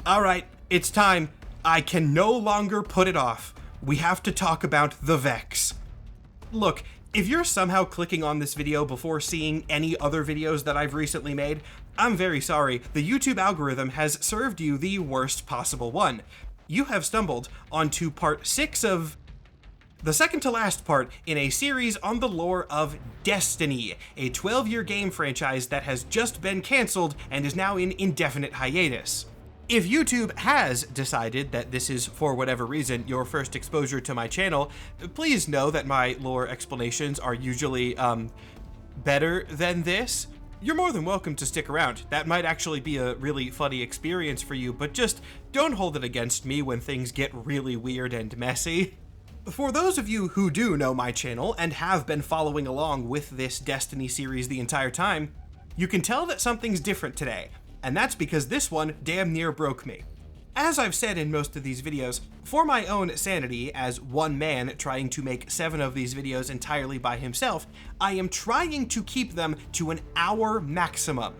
Alright, it's time. I can no longer put it off. We have to talk about the Vex. Look, if you're somehow clicking on this video before seeing any other videos that I've recently made, I'm very sorry. The YouTube algorithm has served you the worst possible one. You have stumbled onto part 6 of the second to last part in a series on the lore of Destiny, a 12-year game franchise that has just been cancelled and is now in indefinite hiatus. If YouTube has decided that this is, for whatever reason, your first exposure to my channel, please know that my lore explanations are usually, better than this. You're more than welcome to stick around. That might actually be a really funny experience for you, but just don't hold it against me when things get really weird and messy. For those of you who do know my channel and have been following along with this Destiny series the entire time, you can tell that something's different today. And that's because this one damn near broke me. As I've said in most of these videos, for my own sanity as one man trying to make 7 of these videos entirely by himself, I am trying to keep them to an hour maximum.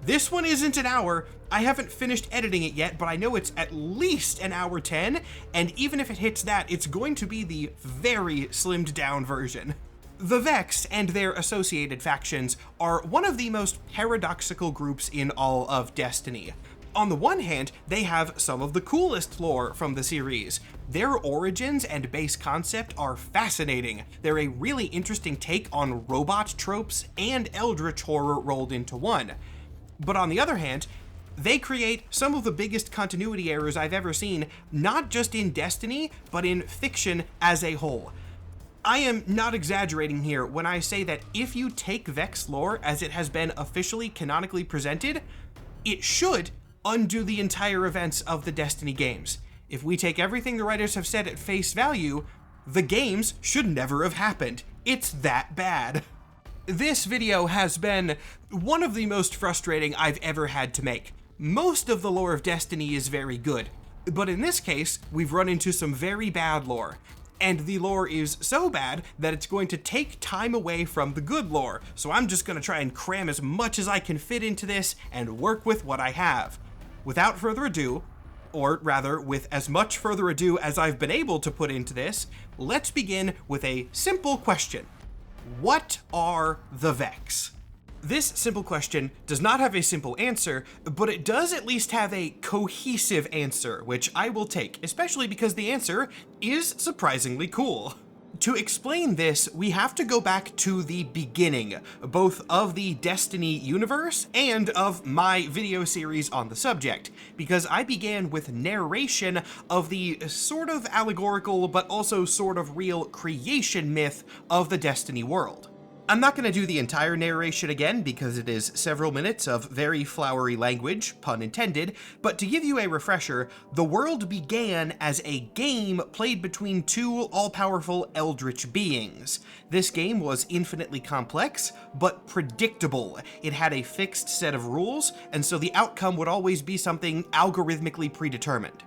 This one isn't an hour. I haven't finished editing it yet, but I know it's at least an hour 10, and even if it hits that, it's going to be the very slimmed down version. The Vex and their associated factions are one of the most paradoxical groups in all of Destiny. On the one hand, they have some of the coolest lore from the series. Their origins and base concept are fascinating. They're a really interesting take on robot tropes and eldritch horror rolled into one. But on the other hand, they create some of the biggest continuity errors I've ever seen, not just in Destiny, but in fiction as a whole. I am not exaggerating here when I say that if you take Vex lore as it has been officially canonically presented, it should undo the entire events of the Destiny games. If we take everything the writers have said at face value, the games should never have happened. It's that bad. This video has been one of the most frustrating I've ever had to make. Most of the lore of Destiny is very good, but in this case, we've run into some very bad lore. And the lore is so bad that it's going to take time away from the good lore, so I'm just going to try and cram as much as I can fit into this and work with what I have. Without further ado, or rather with as much further ado as I've been able to put into this, let's begin with a simple question. What are the Vex? This simple question does not have a simple answer, but it does at least have a cohesive answer, which I will take, especially because the answer is surprisingly cool. To explain this, we have to go back to the beginning, both of the Destiny universe and of my video series on the subject, because I began with narration of the sort of allegorical but also sort of real creation myth of the Destiny world. I'm not going to do the entire narration again because it is several minutes of very flowery language, pun intended, but to give you a refresher, the world began as a game played between 2 all-powerful eldritch beings. This game was infinitely complex, but predictable. It had a fixed set of rules, and so the outcome would always be something algorithmically predetermined.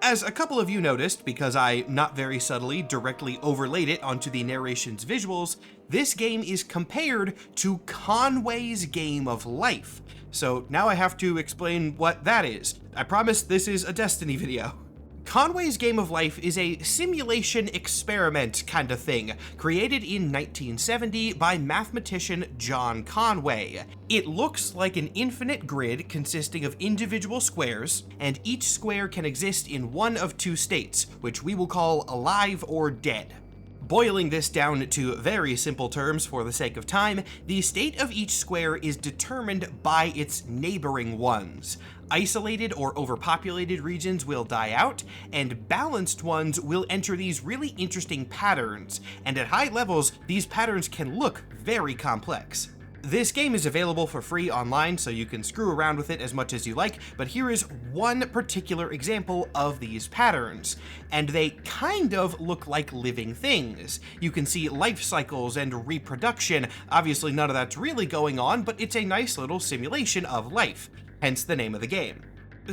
As a couple of you noticed, because I not very subtly directly overlaid it onto the narration's visuals, this game is compared to Conway's Game of Life. So now I have to explain what that is. I promise this is a Destiny video. Conway's Game of Life is a simulation experiment kind of thing, created in 1970 by mathematician John Conway. It looks like an infinite grid consisting of individual squares, and each square can exist in one of 2 states, which we will call alive or dead. Boiling this down to very simple terms for the sake of time, the state of each square is determined by its neighboring ones. Isolated or overpopulated regions will die out, and balanced ones will enter these really interesting patterns, and at high levels, these patterns can look very complex. This game is available for free online, so you can screw around with it as much as you like, but here is one particular example of these patterns, and they kind of look like living things. You can see life cycles and reproduction. Obviously none of that's really going on, but it's a nice little simulation of life, hence the name of the game.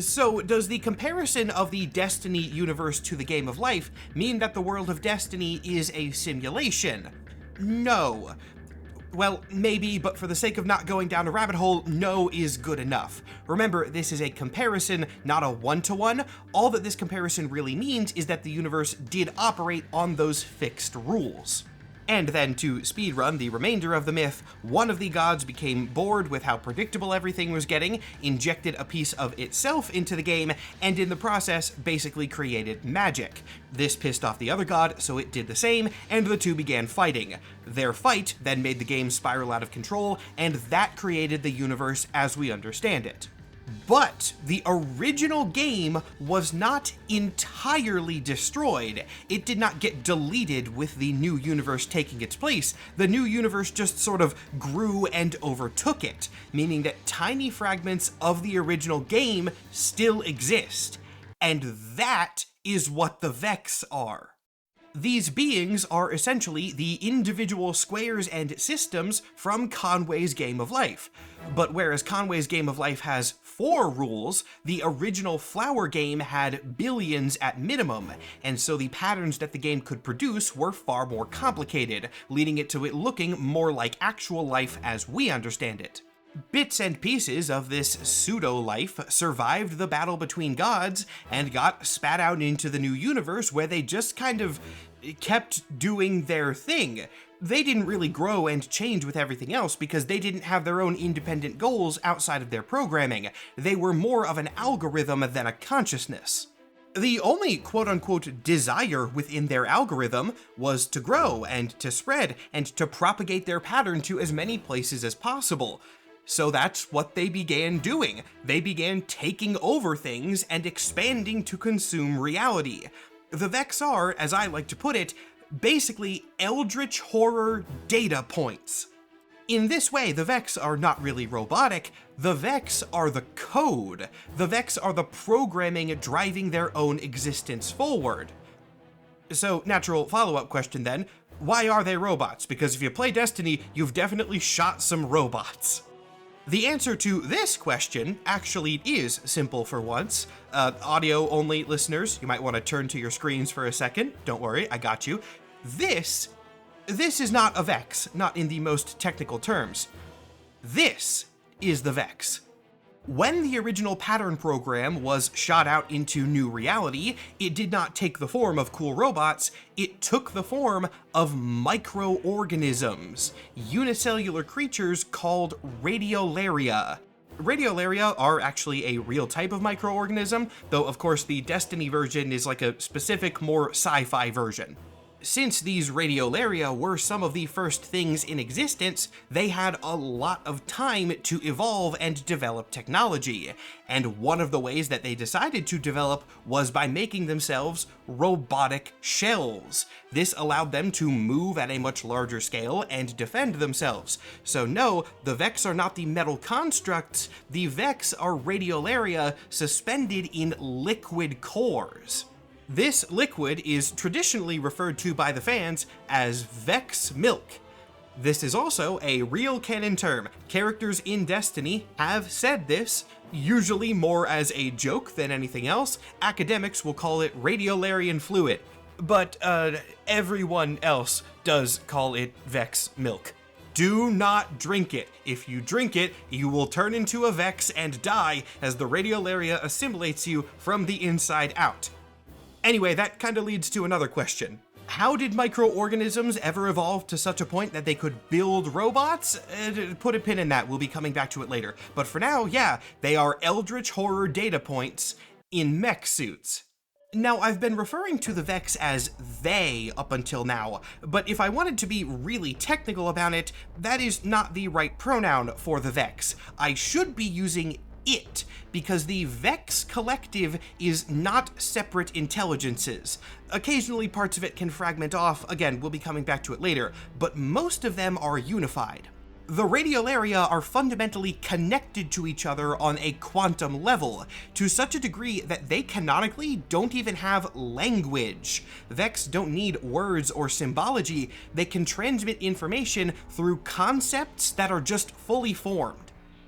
So, does the comparison of the Destiny universe to the Game of Life mean that the world of Destiny is a simulation? No. Well, maybe, but for the sake of not going down a rabbit hole, no is good enough. Remember, this is a comparison, not a one-to-one. All that this comparison really means is that the universe did operate on those fixed rules. And then, to speedrun the remainder of the myth, one of the gods became bored with how predictable everything was getting, injected a piece of itself into the game, and in the process basically created magic. This pissed off the other god, so it did the same, and the two began fighting. Their fight then made the game spiral out of control, and that created the universe as we understand it. But the original game was not entirely destroyed. It did not get deleted with the new universe taking its place. The new universe just sort of grew and overtook it, meaning that tiny fragments of the original game still exist. And that is what the Vex are. These beings are essentially the individual squares and systems from Conway's Game of Life. But whereas Conway's Game of Life has 4 rules, the original Flower game had billions at minimum, and so the patterns that the game could produce were far more complicated, leading it to it looking more like actual life as we understand it. Bits and pieces of this pseudo-life survived the battle between gods and got spat out into the new universe where they just kind of kept doing their thing. They didn't really grow and change with everything else because they didn't have their own independent goals outside of their programming. They were more of an algorithm than a consciousness. The only quote-unquote desire within their algorithm was to grow and to spread and to propagate their pattern to as many places as possible. So that's what they began doing. They began taking over things and expanding to consume reality. The Vex are, as I like to put it, basically eldritch horror data points. In this way, the Vex are not really robotic. The Vex are the code. The Vex are the programming driving their own existence forward. So, natural follow-up question then, why are they robots? Because if you play Destiny, you've definitely shot some robots. The answer to this question actually is simple for once. Audio-only listeners, you might want to turn to your screens for a second. Don't worry, I got you. This is not a Vex, not in the most technical terms. This is the Vex. When the original pattern program was shot out into new reality, it did not take the form of cool robots, it took the form of microorganisms, unicellular creatures called radiolaria. Radiolaria are actually a real type of microorganism, though of course the Destiny version is like a specific, more sci-fi version. Since these radiolaria were some of the first things in existence, they had a lot of time to evolve and develop technology, and one of the ways that they decided to develop was by making themselves robotic shells. This allowed them to move at a much larger scale and defend themselves. So no, the Vex are not the metal constructs, the Vex are radiolaria suspended in liquid cores. This liquid is traditionally referred to by the fans as Vex milk. This is also a real canon term. Characters in Destiny have said this, usually more as a joke than anything else. Academics will call it radiolarian fluid, but everyone else does call it Vex milk. Do not drink it. If you drink it, you will turn into a Vex and die as the radiolaria assimilates you from the inside out. Anyway, that kind of leads to another question. How did microorganisms ever evolve to such a point that they could build robots? Put a pin in that, we'll be coming back to it later. But for now, yeah, they are eldritch horror data points in mech suits. Now, I've been referring to the Vex as they up until now, but if I wanted to be really technical about it, that is not the right pronoun for the Vex. I should be using it, because the Vex Collective is not separate intelligences. Occasionally parts of it can fragment off, again, we'll be coming back to it later, but most of them are unified. The radiolaria are fundamentally connected to each other on a quantum level, to such a degree that they canonically don't even have language. Vex don't need words or symbology, they can transmit information through concepts that are just fully formed.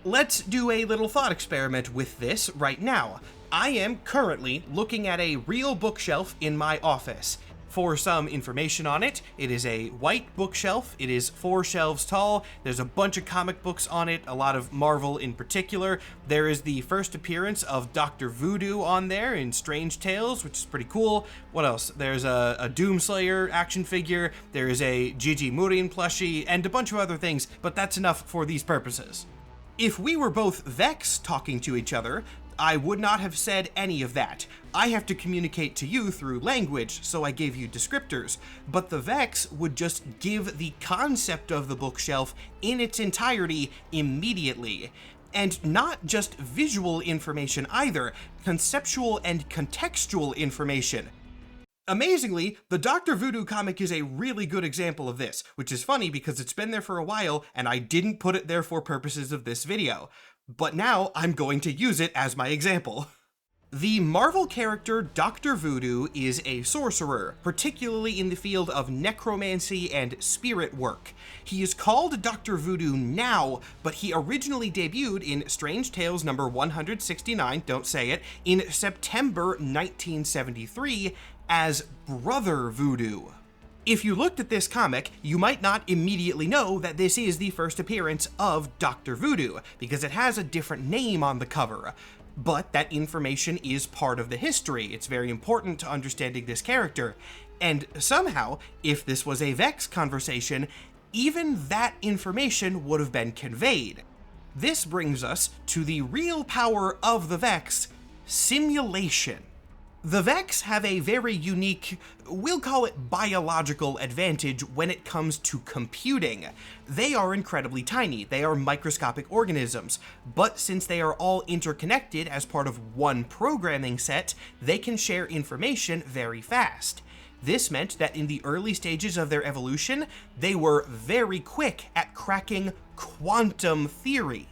Let's do a little thought experiment with this right now. I am currently looking at a real bookshelf in my office. for some information on it, it is a white bookshelf. It is 4 shelves tall. There's a bunch of comic books on it, a lot of Marvel in particular. There is the first appearance of Dr. Voodoo on there in Strange Tales, which is pretty cool. What else? There's a Doomslayer action figure. There is a Gigi Murin plushie, and a bunch of other things, but that's enough for these purposes. If we were both Vex talking to each other, I would not have said any of that. I have to communicate to you through language, so I gave you descriptors, but the Vex would just give the concept of the bookshelf in its entirety immediately. And not just visual information either, conceptual and contextual information. Amazingly, the Dr. Voodoo comic is a really good example of this, which is funny because it's been there for a while and I didn't put it there for purposes of this video. But now I'm going to use it as my example. The Marvel character Dr. Voodoo is a sorcerer, particularly in the field of necromancy and spirit work. He is called Dr. Voodoo now, but he originally debuted in Strange Tales number 169, don't say it, in September 1973 as Brother Voodoo. If you looked at this comic, you might not immediately know that this is the first appearance of Dr. Voodoo, because it has a different name on the cover. But that information is part of the history. It's very important to understanding this character. And somehow, if this was a Vex conversation, even that information would have been conveyed. This brings us to the real power of the Vex: simulation. The Vex have a very unique, we'll call it biological advantage when it comes to computing. They are incredibly tiny, they are microscopic organisms, but since they are all interconnected as part of one programming set, they can share information very fast. This meant that in the early stages of their evolution, they were very quick at cracking quantum theory.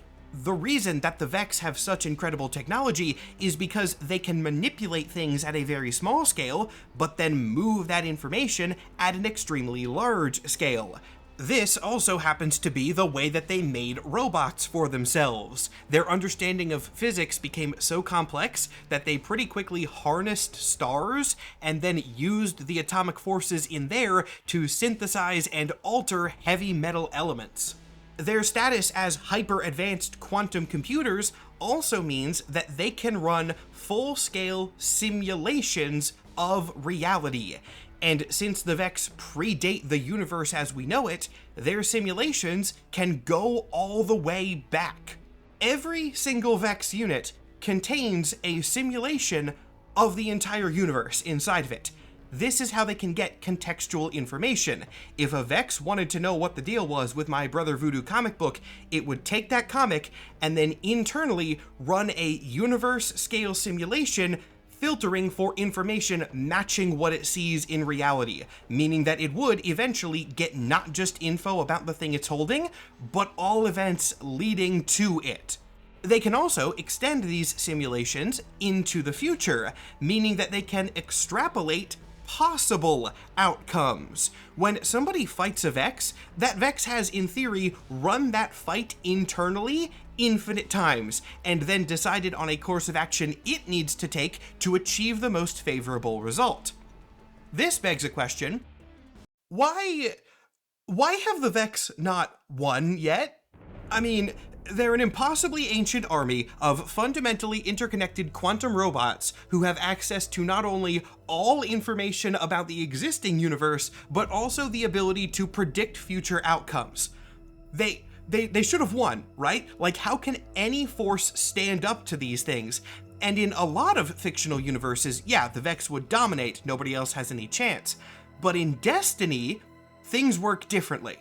The reason that the Vex have such incredible technology is because they can manipulate things at a very small scale, but then move that information at an extremely large scale. This also happens to be the way that they made robots for themselves. Their understanding of physics became so complex that they pretty quickly harnessed stars and then used the atomic forces in there to synthesize and alter heavy metal elements. Their status as hyper-advanced quantum computers also means that they can run full-scale simulations of reality. And since the Vex predate the universe as we know it, their simulations can go all the way back. Every single Vex unit contains a simulation of the entire universe inside of it. This is how they can get contextual information. If a Vex wanted to know what the deal was with my Brother Voodoo comic book, it would take that comic and then internally run a universe-scale simulation filtering for information matching what it sees in reality, meaning that it would eventually get not just info about the thing it's holding, but all events leading to it. They can also extend these simulations into the future, meaning that they can extrapolate possible outcomes. When somebody fights a Vex, that Vex has, in theory, run that fight internally infinite times, and then decided on a course of action it needs to take to achieve the most favorable result. This begs a question: why have the Vex not won yet? I mean, they're an impossibly ancient army of fundamentally interconnected quantum robots who have access to not only all information about the existing universe, but also the ability to predict future outcomes. They should have won, right? Like, how can any force stand up to these things? And in a lot of fictional universes, yeah, the Vex would dominate, nobody else has any chance. But in Destiny, things work differently.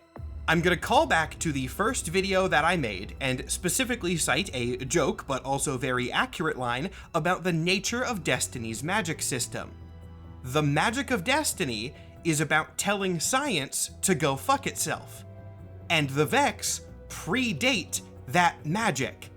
I'm gonna call back to the first video that I made and specifically cite a joke, but also very accurate line about the nature of Destiny's magic system. The magic of Destiny is about telling science to go fuck itself. And the Vex predate that magic.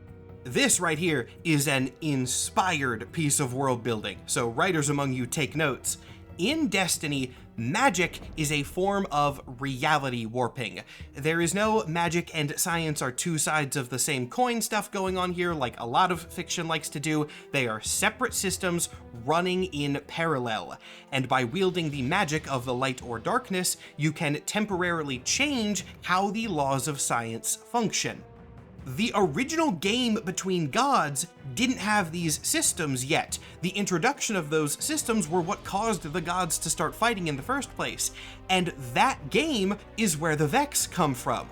This right here is an inspired piece of world building, so writers among you take notes. In Destiny, magic is a form of reality warping. There is no magic and science are two sides of the same coin stuff going on here like a lot of fiction likes to do. They are separate systems running in parallel, and by wielding the magic of the light or darkness, you can temporarily change how the laws of science function. The original game between gods didn't have these systems yet. The introduction of those systems were what caused the gods to start fighting in the first place, and that game is where the Vex come from.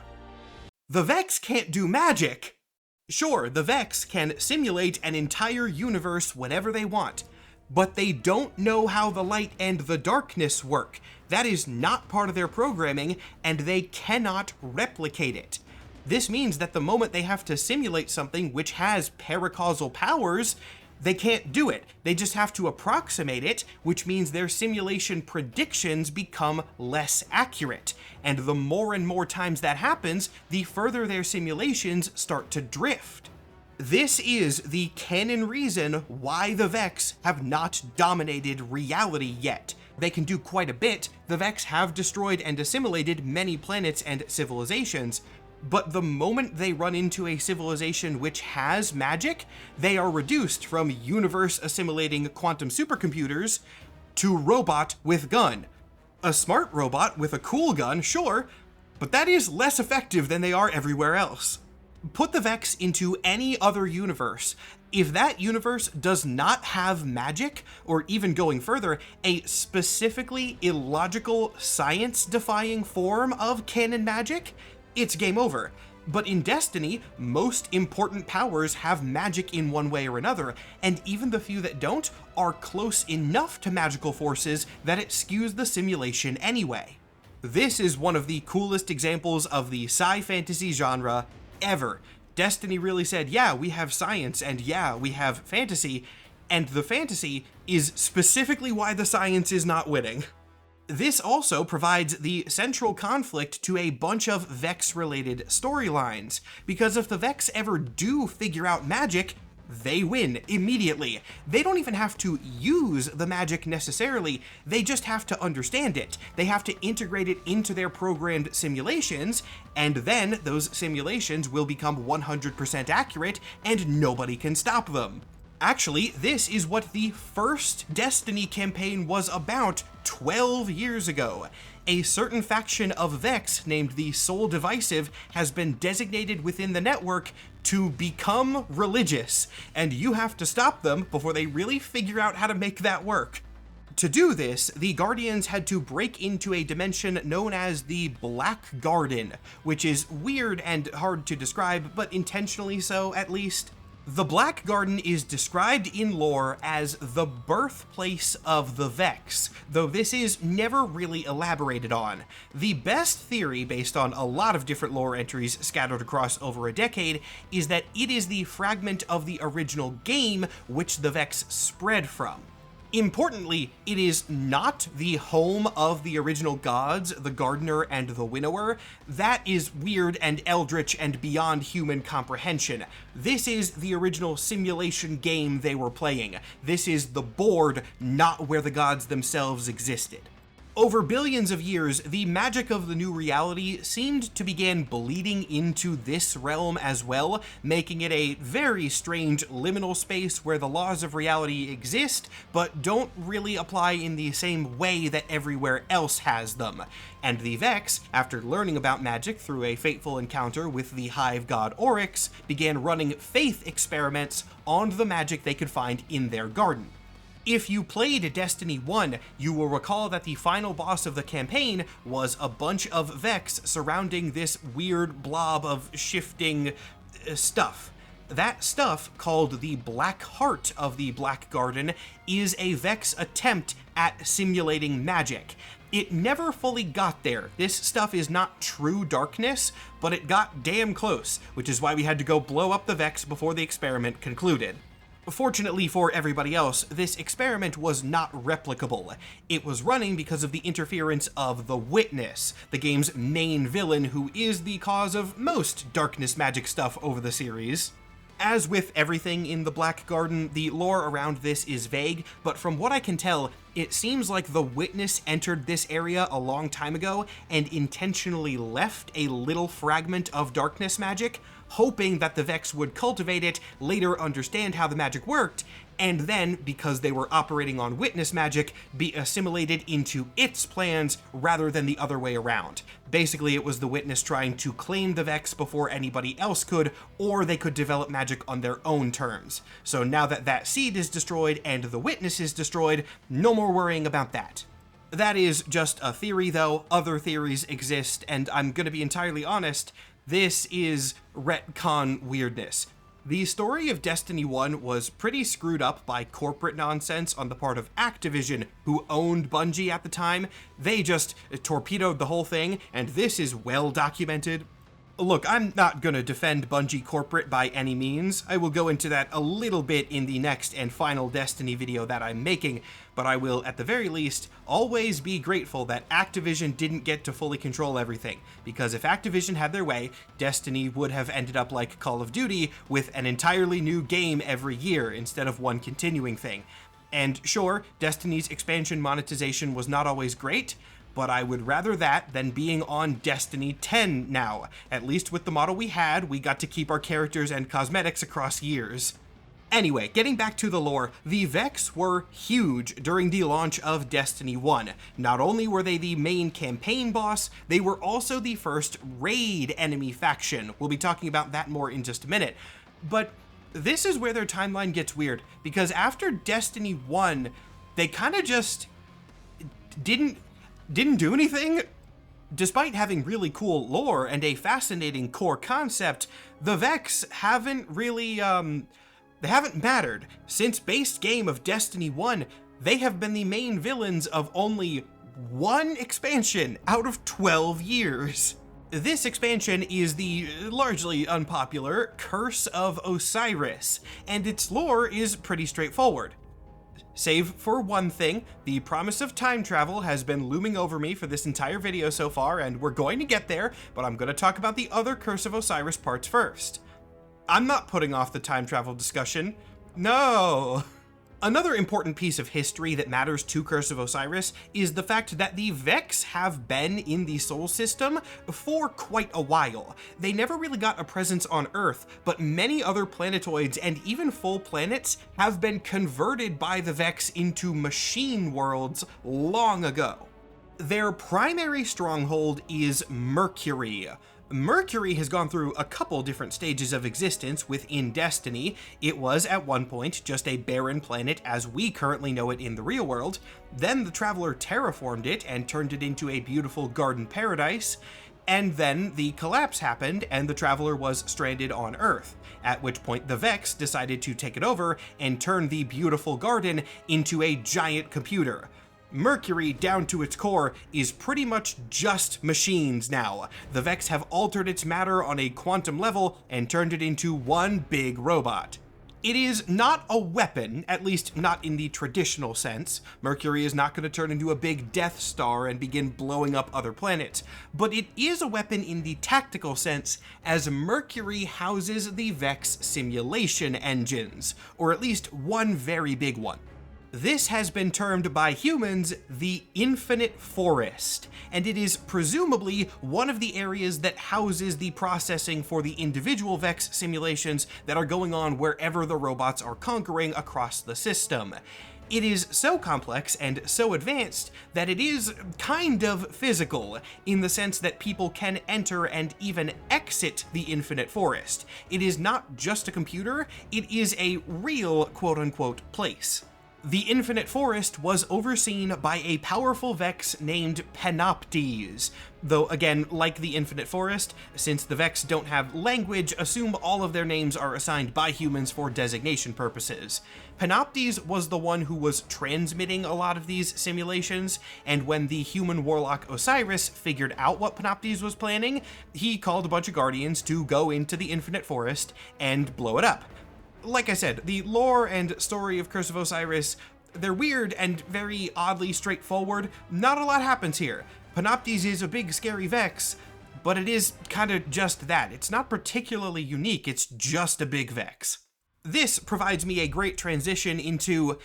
The Vex can't do magic. Sure, the Vex can simulate an entire universe whenever they want, but they don't know how the light and the darkness work. That is not part of their programming, and they cannot replicate it. This means that the moment they have to simulate something which has paracausal powers, they can't do it. They just have to approximate it, which means their simulation predictions become less accurate. And the more and more times that happens, the further their simulations start to drift. This is the canon reason why the Vex have not dominated reality yet. They can do quite a bit. The Vex have destroyed and assimilated many planets and civilizations, but the moment they run into a civilization which has magic, they are reduced from universe-assimilating quantum supercomputers to robot with gun. A smart robot with a cool gun, sure, but that is less effective than they are everywhere else. Put the Vex into any other universe. If that universe does not have magic, or even going further, a specifically illogical, science-defying form of canon magic, it's game over. But in Destiny, most important powers have magic in one way or another, and even the few that don't are close enough to magical forces that it skews the simulation anyway. This is one of the coolest examples of the sci-fantasy genre ever. Destiny really said, yeah, we have science, and yeah, we have fantasy, and the fantasy is specifically why the science is not winning. This also provides the central conflict to a bunch of Vex-related storylines, because if the Vex ever do figure out magic, they win immediately. They don't even have to use the magic necessarily, they just have to understand it. They have to integrate it into their programmed simulations, and then those simulations will become 100% accurate and nobody can stop them. Actually, this is what the first Destiny campaign was about 12 years ago. A certain faction of Vex named the Soul Divisive has been designated within the network to become religious, and you have to stop them before they really figure out how to make that work. To do this, the Guardians had to break into a dimension known as the Black Garden, which is weird and hard to describe, but intentionally so, at least. The Black Garden is described in lore as the birthplace of the Vex, though this is never really elaborated on. The best theory, based on a lot of different lore entries scattered across over a decade, is that it is the fragment of the original game which the Vex spread from. Importantly, it is not the home of the original gods, the Gardener and the Winnower. That is weird and eldritch and beyond human comprehension. This is the original simulation game they were playing. This is the board, not where the gods themselves existed. Over billions of years, the magic of the new reality seemed to begin bleeding into this realm as well, making it a very strange liminal space where the laws of reality exist, but don't really apply in the same way that everywhere else has them. And the Vex, after learning about magic through a fateful encounter with the hive god Oryx, began running faith experiments on the magic they could find in their garden. If you played Destiny 1, you will recall that the final boss of the campaign was a bunch of Vex surrounding this weird blob of shifting stuff. That stuff, called the Black Heart of the Black Garden, is a Vex attempt at simulating magic. It never fully got there. This stuff is not true darkness, but it got damn close, which is why we had to go blow up the Vex before the experiment concluded. Fortunately for everybody else, this experiment was not replicable. It was running because of the interference of the Witness, the game's main villain who is the cause of most darkness magic stuff over the series. As with everything in the Black Garden, the lore around this is vague, but from what I can tell, it seems like the Witness entered this area a long time ago and intentionally left a little fragment of darkness magic, hoping that the Vex would cultivate it, later understand how the magic worked, and then, because they were operating on Witness magic, be assimilated into its plans rather than the other way around. Basically, it was the Witness trying to claim the Vex before anybody else could, or they could develop magic on their own terms. So now that that seed is destroyed and the Witness is destroyed, no more worrying about that. That is just a theory, though. Other theories exist, and I'm gonna be entirely honest, this is retcon weirdness. The story of Destiny 1 was pretty screwed up by corporate nonsense on the part of Activision, who owned Bungie at the time. They just torpedoed the whole thing, and this is well documented. Look, I'm not gonna defend Bungie corporate by any means. I will go into that a little bit in the next and final Destiny video that I'm making, but I will, at the very least, always be grateful that Activision didn't get to fully control everything, because if Activision had their way, Destiny would have ended up like Call of Duty, with an entirely new game every year instead of one continuing thing. And sure, Destiny's expansion monetization was not always great, but I would rather that than being on Destiny 10 now. At least with the model we had, we got to keep our characters and cosmetics across years. Anyway, getting back to the lore, the Vex were huge during the launch of Destiny 1. Not only were they the main campaign boss, they were also the first raid enemy faction. We'll be talking about that more in just a minute. But this is where their timeline gets weird, because after Destiny 1, they kind of just didn't do anything. Despite having really cool lore and a fascinating core concept, the Vex haven't really, they haven't mattered. Since base game of Destiny 1, they have been the main villains of only one expansion out of 12 years. This expansion is the largely unpopular Curse of Osiris, and its lore is pretty straightforward. Save for one thing, the promise of time travel has been looming over me for this entire video so far, and we're going to get there, but I'm going to talk about the other Curse of Osiris parts first. I'm not putting off the time travel discussion. No! Another important piece of history that matters to Curse of Osiris is the fact that the Vex have been in the Sol system for quite a while. They never really got a presence on Earth, but many other planetoids and even full planets have been converted by the Vex into machine worlds long ago. Their primary stronghold is Mercury. Mercury has gone through a couple different stages of existence within Destiny. It was at one point just a barren planet as we currently know it in the real world. Then the Traveler terraformed it and turned it into a beautiful garden paradise. And then the collapse happened and the Traveler was stranded on Earth, at which point the Vex decided to take it over and turn the beautiful garden into a giant computer. Mercury, down to its core, is pretty much just machines now. The Vex have altered its matter on a quantum level and turned it into one big robot. It is not a weapon, at least not in the traditional sense. Mercury is not going to turn into a big Death Star and begin blowing up other planets, but it is a weapon in the tactical sense, as Mercury houses the Vex simulation engines, or at least one very big one. This has been termed by humans the Infinite Forest, and it is presumably one of the areas that houses the processing for the individual Vex simulations that are going on wherever the robots are conquering across the system. It is so complex and so advanced that it is kind of physical, in the sense that people can enter and even exit the Infinite Forest. It is not just a computer, it is a real quote-unquote place. The Infinite Forest was overseen by a powerful Vex named Panoptes. Though again, like the Infinite Forest, since the Vex don't have language, assume all of their names are assigned by humans for designation purposes. Panoptes was the one who was transmitting a lot of these simulations, and when the human warlock Osiris figured out what Panoptes was planning, he called a bunch of Guardians to go into the Infinite Forest and blow it up. Like I said, the lore and story of Curse of Osiris, they're weird and very oddly straightforward. Not a lot happens here. Panoptes is a big scary Vex, but it is kind of just that. It's not particularly unique, it's just a big Vex. This provides me a great transition into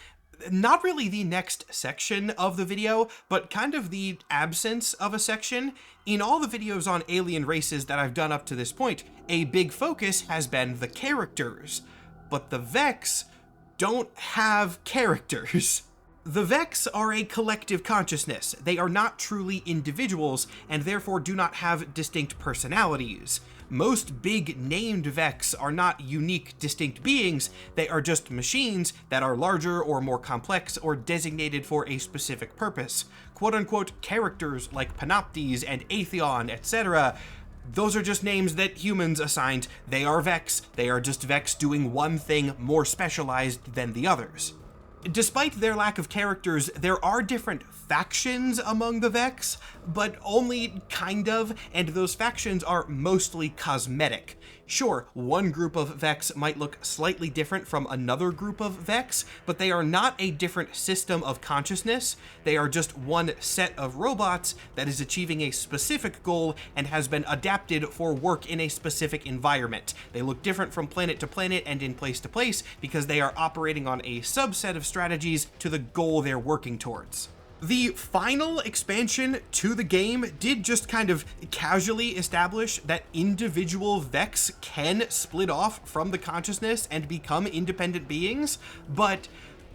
not really the next section of the video, but kind of the absence of a section. In all the videos on alien races that I've done up to this point, a big focus has been the characters, but the Vex don't have characters. The Vex are a collective consciousness. They are not truly individuals, and therefore do not have distinct personalities. Most big named Vex are not unique, distinct beings. They are just machines that are larger or more complex or designated for a specific purpose. Quote-unquote characters like Panoptes and Atheon, etc. Those are just names that humans assigned. They are Vex. They are just Vex doing one thing more specialized than the others. Despite their lack of characters, there are different factions among the Vex, but only kind of, and those factions are mostly cosmetic. Sure, one group of Vex might look slightly different from another group of Vex, but they are not a different system of consciousness. They are just one set of robots that is achieving a specific goal and has been adapted for work in a specific environment. They look different from planet to planet and in place to place because they are operating on a subset of strategies to the goal they're working towards. The final expansion to the game did just kind of casually establish that individual Vex can split off from the consciousness and become independent beings, but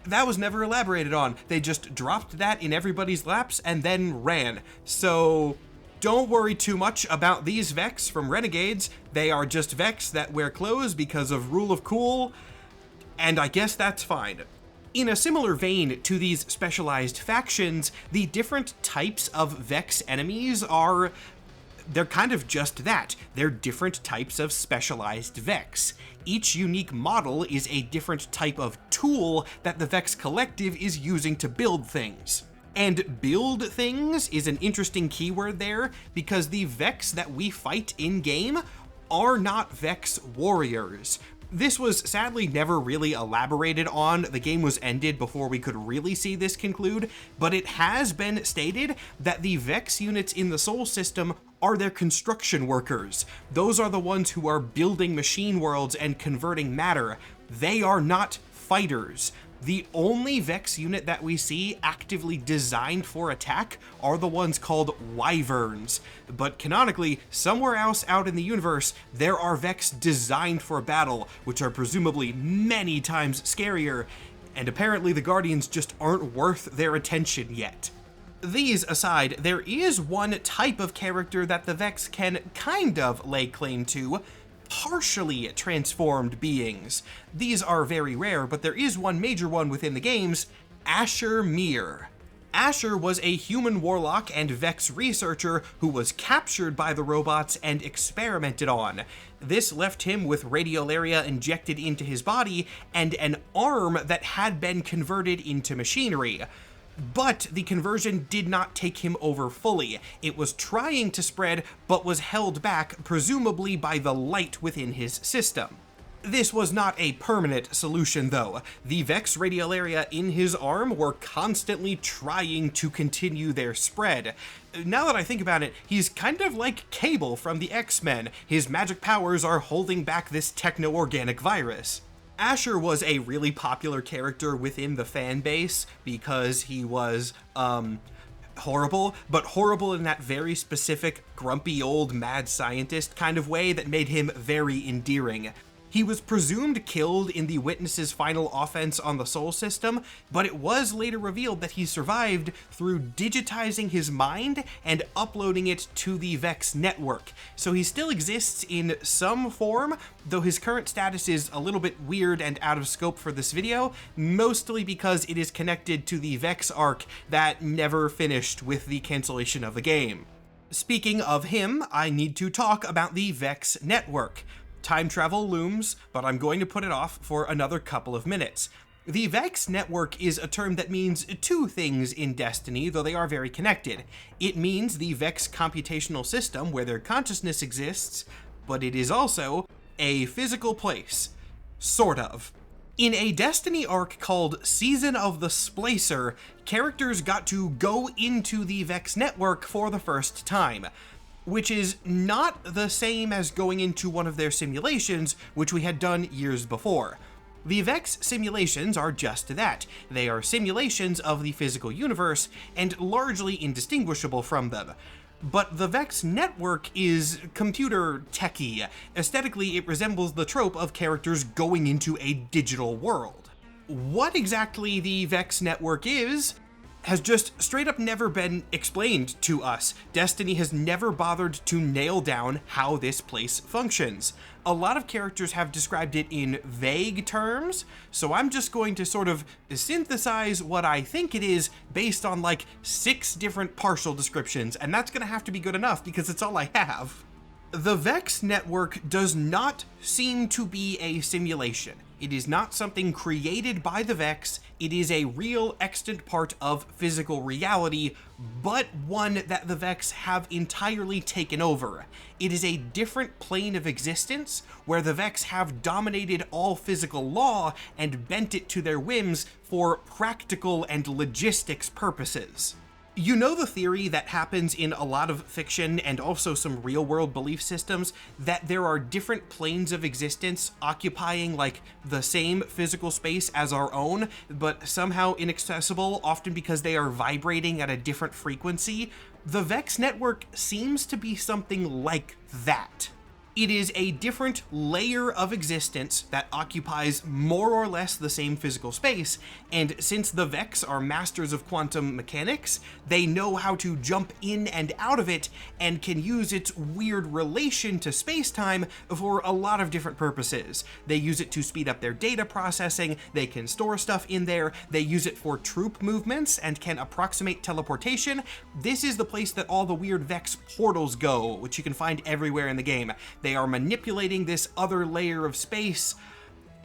that was never elaborated on. They just dropped that in everybody's laps and then ran. So don't worry too much about these Vex from Renegades. They are just Vex that wear clothes because of rule of cool, and I guess that's fine. In a similar vein to these specialized factions, the different types of Vex enemies they're kind of just that. They're different types of specialized Vex. Each unique model is a different type of tool that the Vex Collective is using to build things. And build things is an interesting keyword there, because the Vex that we fight in-game are not Vex warriors. This was sadly never really elaborated on. The game was ended before we could really see this conclude, but it has been stated that the Vex units in the Sol system are their construction workers. Those are the ones who are building machine worlds and converting matter. They are not fighters. The only Vex unit that we see actively designed for attack are the ones called Wyverns. But canonically, somewhere else out in the universe, there are Vex designed for battle, which are presumably many times scarier, and apparently the Guardians just aren't worth their attention yet. These aside, there is one type of character that the Vex can kind of lay claim to: partially transformed beings. These are very rare, but there is one major one within the games: Asher Mir. Asher was a human warlock and Vex researcher who was captured by the robots and experimented on. This left him with radiolaria injected into his body and an arm that had been converted into machinery. But the conversion did not take him over fully. It was trying to spread, but was held back, presumably by the light within his system. This was not a permanent solution, though. The Vex radiolaria in his arm were constantly trying to continue their spread. Now that I think about it, he's kind of like Cable from the X-Men. His magic powers are holding back this techno-organic virus. Asher was a really popular character within the fan base because he was, horrible, but horrible in that very specific grumpy old mad scientist kind of way that made him very endearing. He was presumed killed in the Witness's final offense on the Sol system, but it was later revealed that he survived through digitizing his mind and uploading it to the Vex network. So he still exists in some form, though his current status is a little bit weird and out of scope for this video, mostly because it is connected to the Vex arc that never finished with the cancellation of the game. Speaking of him, I need to talk about the Vex network. Time travel looms, but I'm going to put it off for another couple of minutes. The Vex network is a term that means two things in Destiny, though they are very connected. It means the Vex computational system where their consciousness exists, but it is also a physical place. Sort of. In a Destiny arc called Season of the Splicer, characters got to go into the Vex network for the first time. which is not the same as going into one of their simulations, which we had done years before. The Vex simulations are just that. They are simulations of the physical universe, and largely indistinguishable from them. But the Vex network is computer techy. Aesthetically, it resembles the trope of characters going into a digital world. What exactly the Vex network is has just straight up never been explained to us. Destiny has never bothered to nail down how this place functions. A lot of characters have described it in vague terms, so I'm just going to sort of synthesize what I think it is based on like 6 different partial descriptions, and that's gonna have to be good enough because it's all I have. The Vex network does not seem to be a simulation. It is not something created by the Vex. It is a real extant part of physical reality, but one that the Vex have entirely taken over. It is a different plane of existence where the Vex have dominated all physical law and bent it to their whims for practical and logistics purposes. You know the theory that happens in a lot of fiction and also some real-world belief systems that there are different planes of existence occupying like the same physical space as our own, but somehow inaccessible, often because they are vibrating at a different frequency? The Vex network seems to be something like that. It is a different layer of existence that occupies more or less the same physical space, and since the Vex are masters of quantum mechanics, they know how to jump in and out of it and can use its weird relation to space-time for a lot of different purposes. They use it to speed up their data processing, they can store stuff in there, they use it for troop movements and can approximate teleportation. This is the place that all the weird Vex portals go, which you can find everywhere in the game. They are manipulating this other layer of space.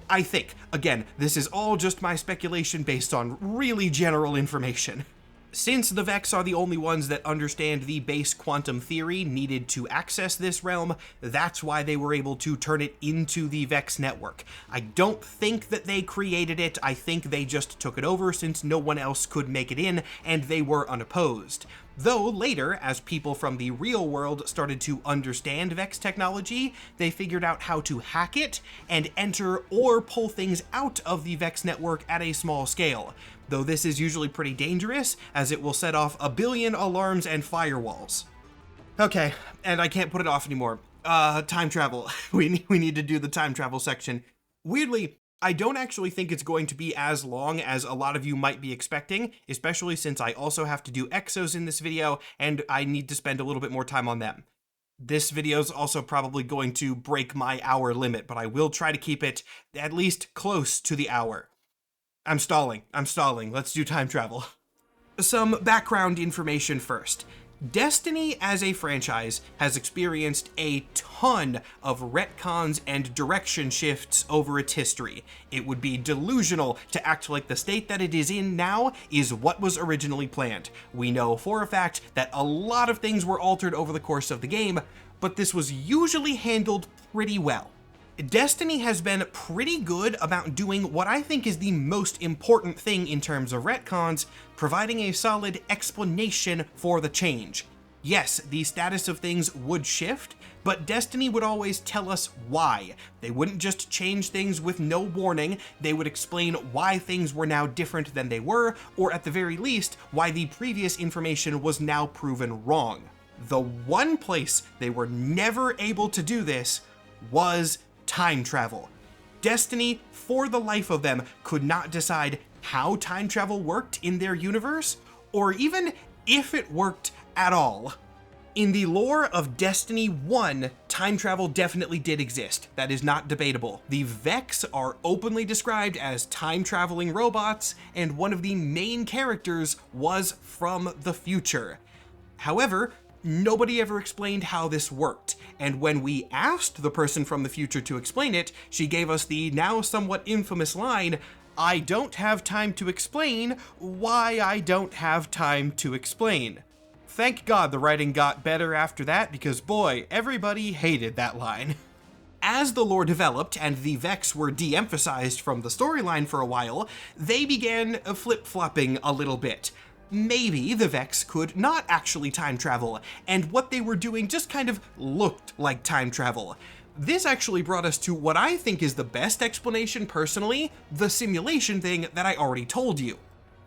I think, again, this is all just my speculation based on really general information. Since the Vex are the only ones that understand the base quantum theory needed to access this realm, that's why they were able to turn it into the Vex network. I don't think that they created it, I think they just took it over since no one else could make it in, and they were unopposed. Though later, as people from the real world started to understand Vex technology, they figured out how to hack it and enter or pull things out of the Vex network at a small scale. Though this is usually pretty dangerous, as it will set off a billion alarms and firewalls. Okay, and I can't put it off anymore. Time travel. We need to do the time travel section. Weirdly, I don't actually think it's going to be as long as a lot of you might be expecting, especially since I also have to do Exos in this video, and I need to spend a little bit more time on them. This video is also probably going to break my hour limit, but I will try to keep it at least close to the hour. I'm stalling. Let's do time travel. Some background information first. Destiny as a franchise has experienced a ton of retcons and direction shifts over its history. It would be delusional to act like the state that it is in now is what was originally planned. We know for a fact that a lot of things were altered over the course of the game, but this was usually handled pretty well. Destiny has been pretty good about doing what I think is the most important thing in terms of retcons, providing a solid explanation for the change. Yes, the status of things would shift, but Destiny would always tell us why. They wouldn't just change things with no warning, they would explain why things were now different than they were, or at the very least, why the previous information was now proven wrong. The one place they were never able to do this was time travel. Destiny, for the life of them, could not decide how time travel worked in their universe, or even if it worked at all. In the lore of Destiny 1, time travel definitely did exist. That is not debatable. The Vex are openly described as time-traveling robots, and one of the main characters was from the future. However, nobody ever explained how this worked, and when we asked the person from the future to explain it, she gave us the now somewhat infamous line, "I don't have time to explain why I don't have time to explain." Thank God the writing got better after that, because boy, everybody hated that line. As the lore developed and the Vex were de-emphasized from the storyline for a while, they began flip-flopping a little bit. maybe the Vex could not actually time travel, and what they were doing just kind of looked like time travel. This actually brought us to what I think is the best explanation personally, the simulation thing that I already told you.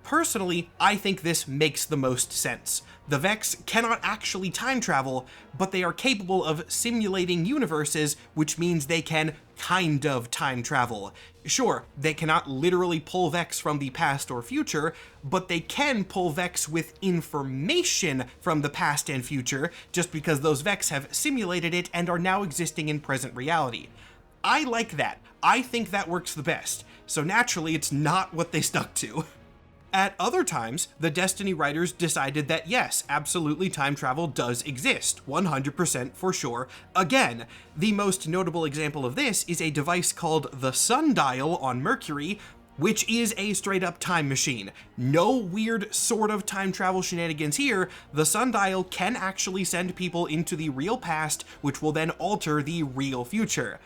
Personally, I think this makes the most sense. The Vex cannot actually time travel, but they are capable of simulating universes, which means they can kind of time travel. Sure, they cannot literally pull Vex from the past or future, but they can pull Vex with information from the past and future, just because those Vex have simulated it and are now existing in present reality. I like that. I think that works the best. So naturally, it's not what they stuck to. At other times, the Destiny writers decided that yes, absolutely time travel does exist, 100% for sure. Again, the most notable example of this is a device called the Sundial on Mercury, which is a straight up time machine. No weird sort of time travel shenanigans here. The Sundial can actually send people into the real past, which will then alter the real future.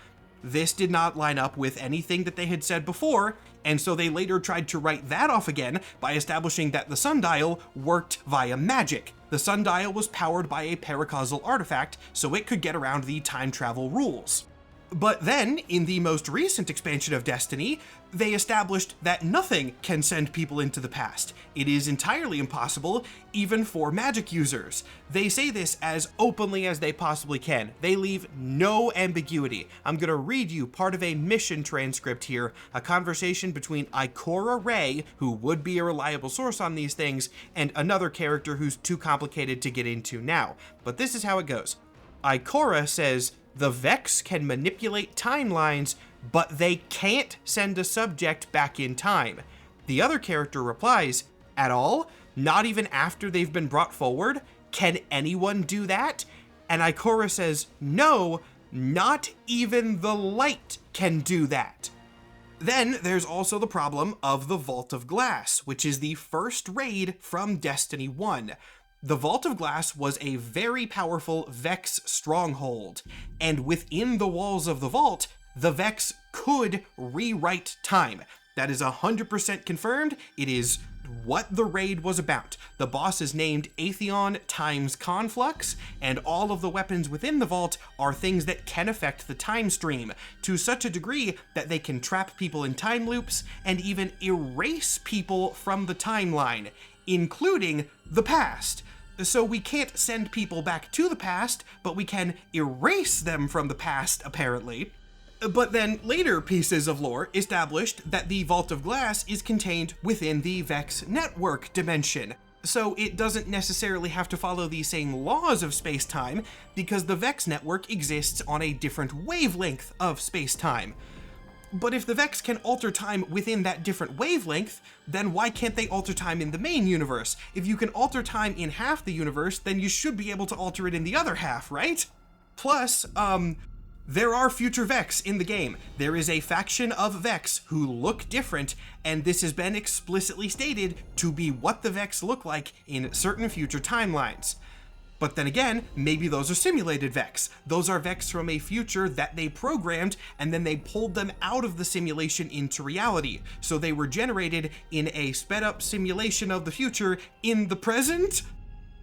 This did not line up with anything that they had said before, and so they later tried to write that off again by establishing that the Sundial worked via magic. The Sundial was powered by a paracausal artifact, so it could get around the time travel rules. But then, in the most recent expansion of Destiny, they established that nothing can send people into the past. It is entirely impossible, even for magic users. They say this as openly as they possibly can. They leave no ambiguity. I'm gonna read you part of a mission transcript here, a conversation between Ikora Rey, who would be a reliable source on these things, and another character who's too complicated to get into now. But this is how it goes. Ikora says, "The Vex can manipulate timelines, but they can't send a subject back in time." The other character replies, "At all? Not even after they've been brought forward? Can anyone do that?" And Ikora says, "No, not even the light can do that." Then there's also the problem of the Vault of Glass, which is the first raid from Destiny 1. The Vault of Glass was a very powerful Vex stronghold, and within the walls of the vault, the Vex could rewrite time. That is 100% confirmed. It is what the raid was about. The boss is named Atheon times Conflux, and all of the weapons within the vault are things that can affect the time stream, to such a degree that they can trap people in time loops and even erase people from the timeline, including the past. So we can't send people back to the past, but we can erase them from the past, apparently. But then later pieces of lore established that the Vault of Glass is contained within the Vex network dimension. So it doesn't necessarily have to follow the same laws of space-time, because the Vex network exists on a different wavelength of space-time. But if the Vex can alter time within that different wavelength, then why can't they alter time in the main universe? If you can alter time in half the universe, then you should be able to alter it in the other half, right? Plus, there are future Vex in the game. There is a faction of Vex who look different, and this has been explicitly stated to be what the Vex look like in certain future timelines. But then again, maybe those are simulated Vex. Those are Vex from a future that they programmed, and then they pulled them out of the simulation into reality. So they were generated in a sped up simulation of the future in the present?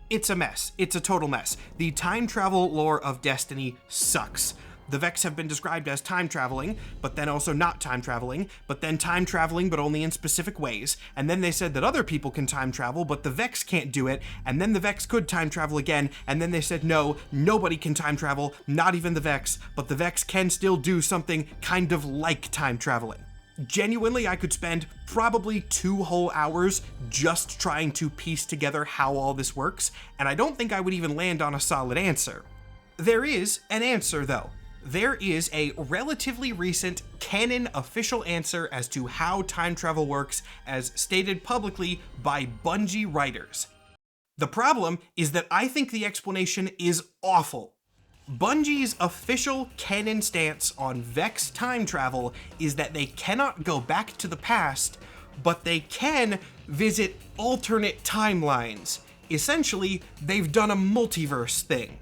It's a mess. It's a total mess. The time travel lore of Destiny sucks. The Vex have been described as time traveling, but then also not time traveling, but then time traveling but only in specific ways, and then they said that other people can time travel, but the Vex can't do it, and then the Vex could time travel again, and then they said no, nobody can time travel, not even the Vex, but the Vex can still do something kind of like time traveling. Genuinely, I could spend probably 2 whole hours just trying to piece together how all this works, and I don't think I would even land on a solid answer. There is an answer, though. There is a relatively recent canon official answer as to how time travel works, as stated publicly by Bungie writers. The problem is that I think the explanation is awful. Bungie's official canon stance on Vex time travel is that they cannot go back to the past, but they can visit alternate timelines. Essentially, they've done a multiverse thing.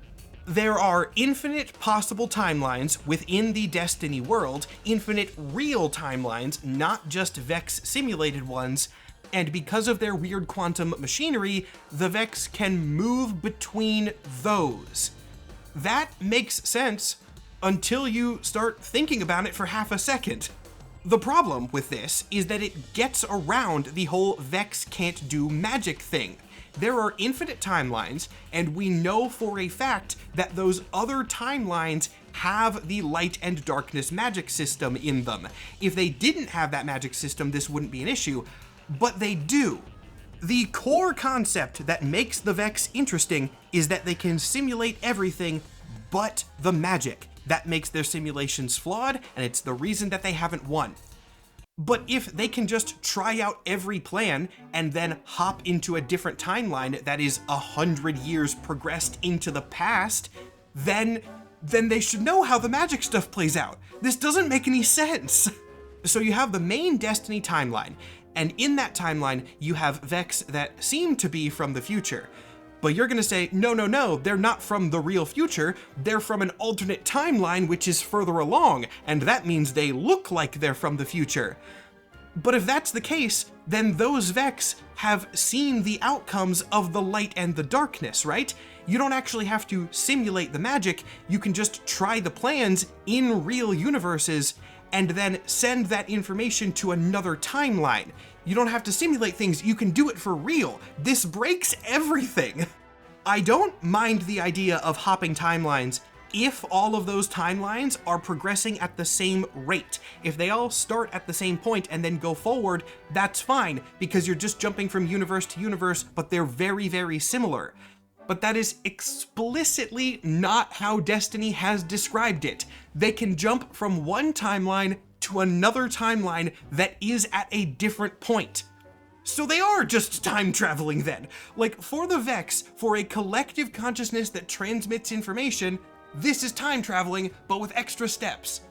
There are infinite possible timelines within the Destiny world, infinite real timelines, not just Vex simulated ones, and because of their weird quantum machinery, the Vex can move between those. That makes sense until you start thinking about it for half a second. The problem with this is that it gets around the whole Vex can't do magic thing. There are infinite timelines, and we know for a fact that those other timelines have the light and darkness magic system in them. If they didn't have that magic system, this wouldn't be an issue, but they do. The core concept that makes the Vex interesting is that they can simulate everything but the magic. That makes their simulations flawed, and it's the reason that they haven't won. But if they can just try out every plan and then hop into a different timeline that is 100 years progressed into the past, then they should know how the magic stuff plays out. This doesn't make any sense. So you have the main Destiny timeline, and in that timeline, you have Vex that seem to be from the future. But you're gonna say, no, they're not from the real future, they're from an alternate timeline which is further along, and that means they look like they're from the future. But if that's the case, then those Vex have seen the outcomes of the light and the darkness, right? You don't actually have to simulate the magic, you can just try the plans in real universes and then send that information to another timeline. You don't have to simulate things, you can do it for real. This breaks everything. I don't mind the idea of hopping timelines if all of those timelines are progressing at the same rate. If they all start at the same point and then go forward, that's fine, because you're just jumping from universe to universe, but they're very, very similar. But that is explicitly not how Destiny has described it. They can jump from one timeline to another timeline that is at a different point. So they are just time traveling then. Like, for the Vex, for a collective consciousness that transmits information, this is time traveling, but with extra steps.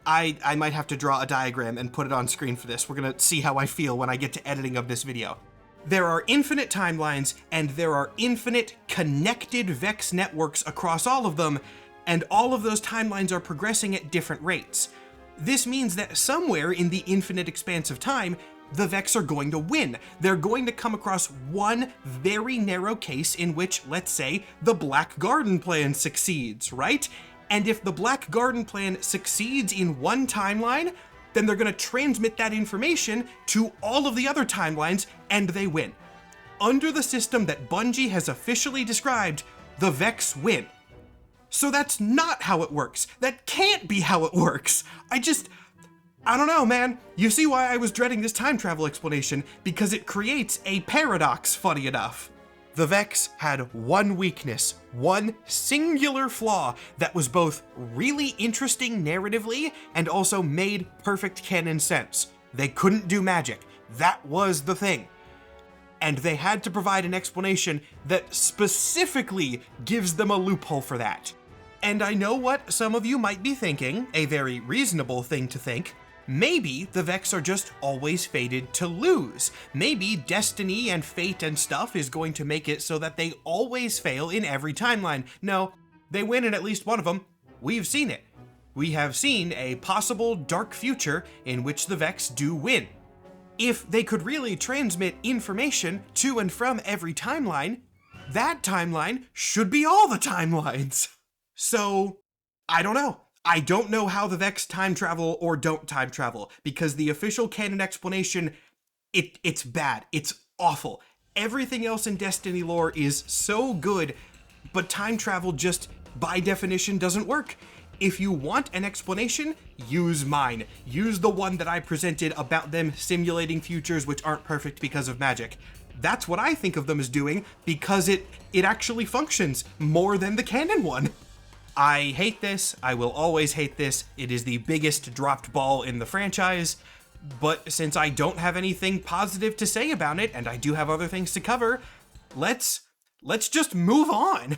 I might have to draw a diagram and put it on screen for this. We're gonna see how I feel when I get to editing of this video. There are infinite timelines, and there are infinite connected Vex networks across all of them, and all of those timelines are progressing at different rates. This means that somewhere in the infinite expanse of time, the Vex are going to win. They're going to come across one very narrow case in which, let's say, the Black Garden Plan succeeds, right? And if the Black Garden Plan succeeds in one timeline, then they're going to transmit that information to all of the other timelines, and they win. Under the system that Bungie has officially described, the Vex win. So that's not how it works. That can't be how it works. I don't know, man. You see why I was dreading this time travel explanation, because it creates a paradox, funny enough. The Vex had one weakness, one singular flaw that was both really interesting narratively and also made perfect canon sense. They couldn't do magic. That was the thing. And they had to provide an explanation that specifically gives them a loophole for that. And I know what some of you might be thinking, a very reasonable thing to think. Maybe the Vex are just always fated to lose. Maybe Destiny and fate and stuff is going to make it so that they always fail in every timeline. No, they win in at least one of them. We've seen it. We have seen a possible dark future in which the Vex do win. If they could really transmit information to and from every timeline, that timeline should be all the timelines. So, I don't know. I don't know how the Vex time travel or don't time travel, because the official canon explanation, it's bad. It's awful. Everything else in Destiny lore is so good, but time travel just, by definition, doesn't work. If you want an explanation, use mine. Use the one that I presented about them simulating futures which aren't perfect because of magic. That's what I think of them as doing, because it actually functions more than the canon one. I hate this. I will always hate this. It is the biggest dropped ball in the franchise. But since I don't have anything positive to say about it, and I do have other things to cover, let's just move on.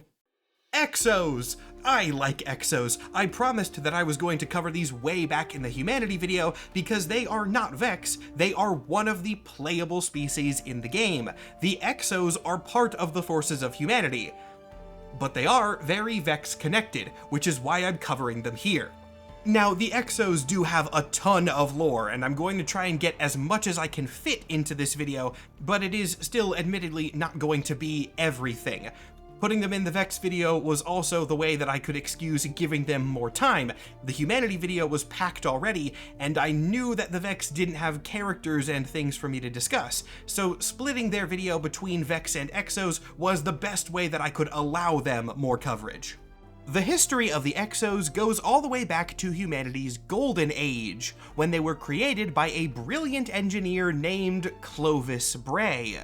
Exos! I like Exos. I promised that I was going to cover these way back in the humanity video because they are not Vex, they are one of the playable species in the game. The Exos are part of the forces of humanity. But they are very Vex connected, which is why I'm covering them here. Now, the Exos do have a ton of lore, and I'm going to try and get as much as I can fit into this video, but it is still admittedly not going to be everything. Putting them in the Vex video was also the way that I could excuse giving them more time. The humanity video was packed already, and I knew that the Vex didn't have characters and things for me to discuss, so splitting their video between Vex and Exos was the best way that I could allow them more coverage. The history of the Exos goes all the way back to humanity's golden age, when they were created by a brilliant engineer named Clovis Bray.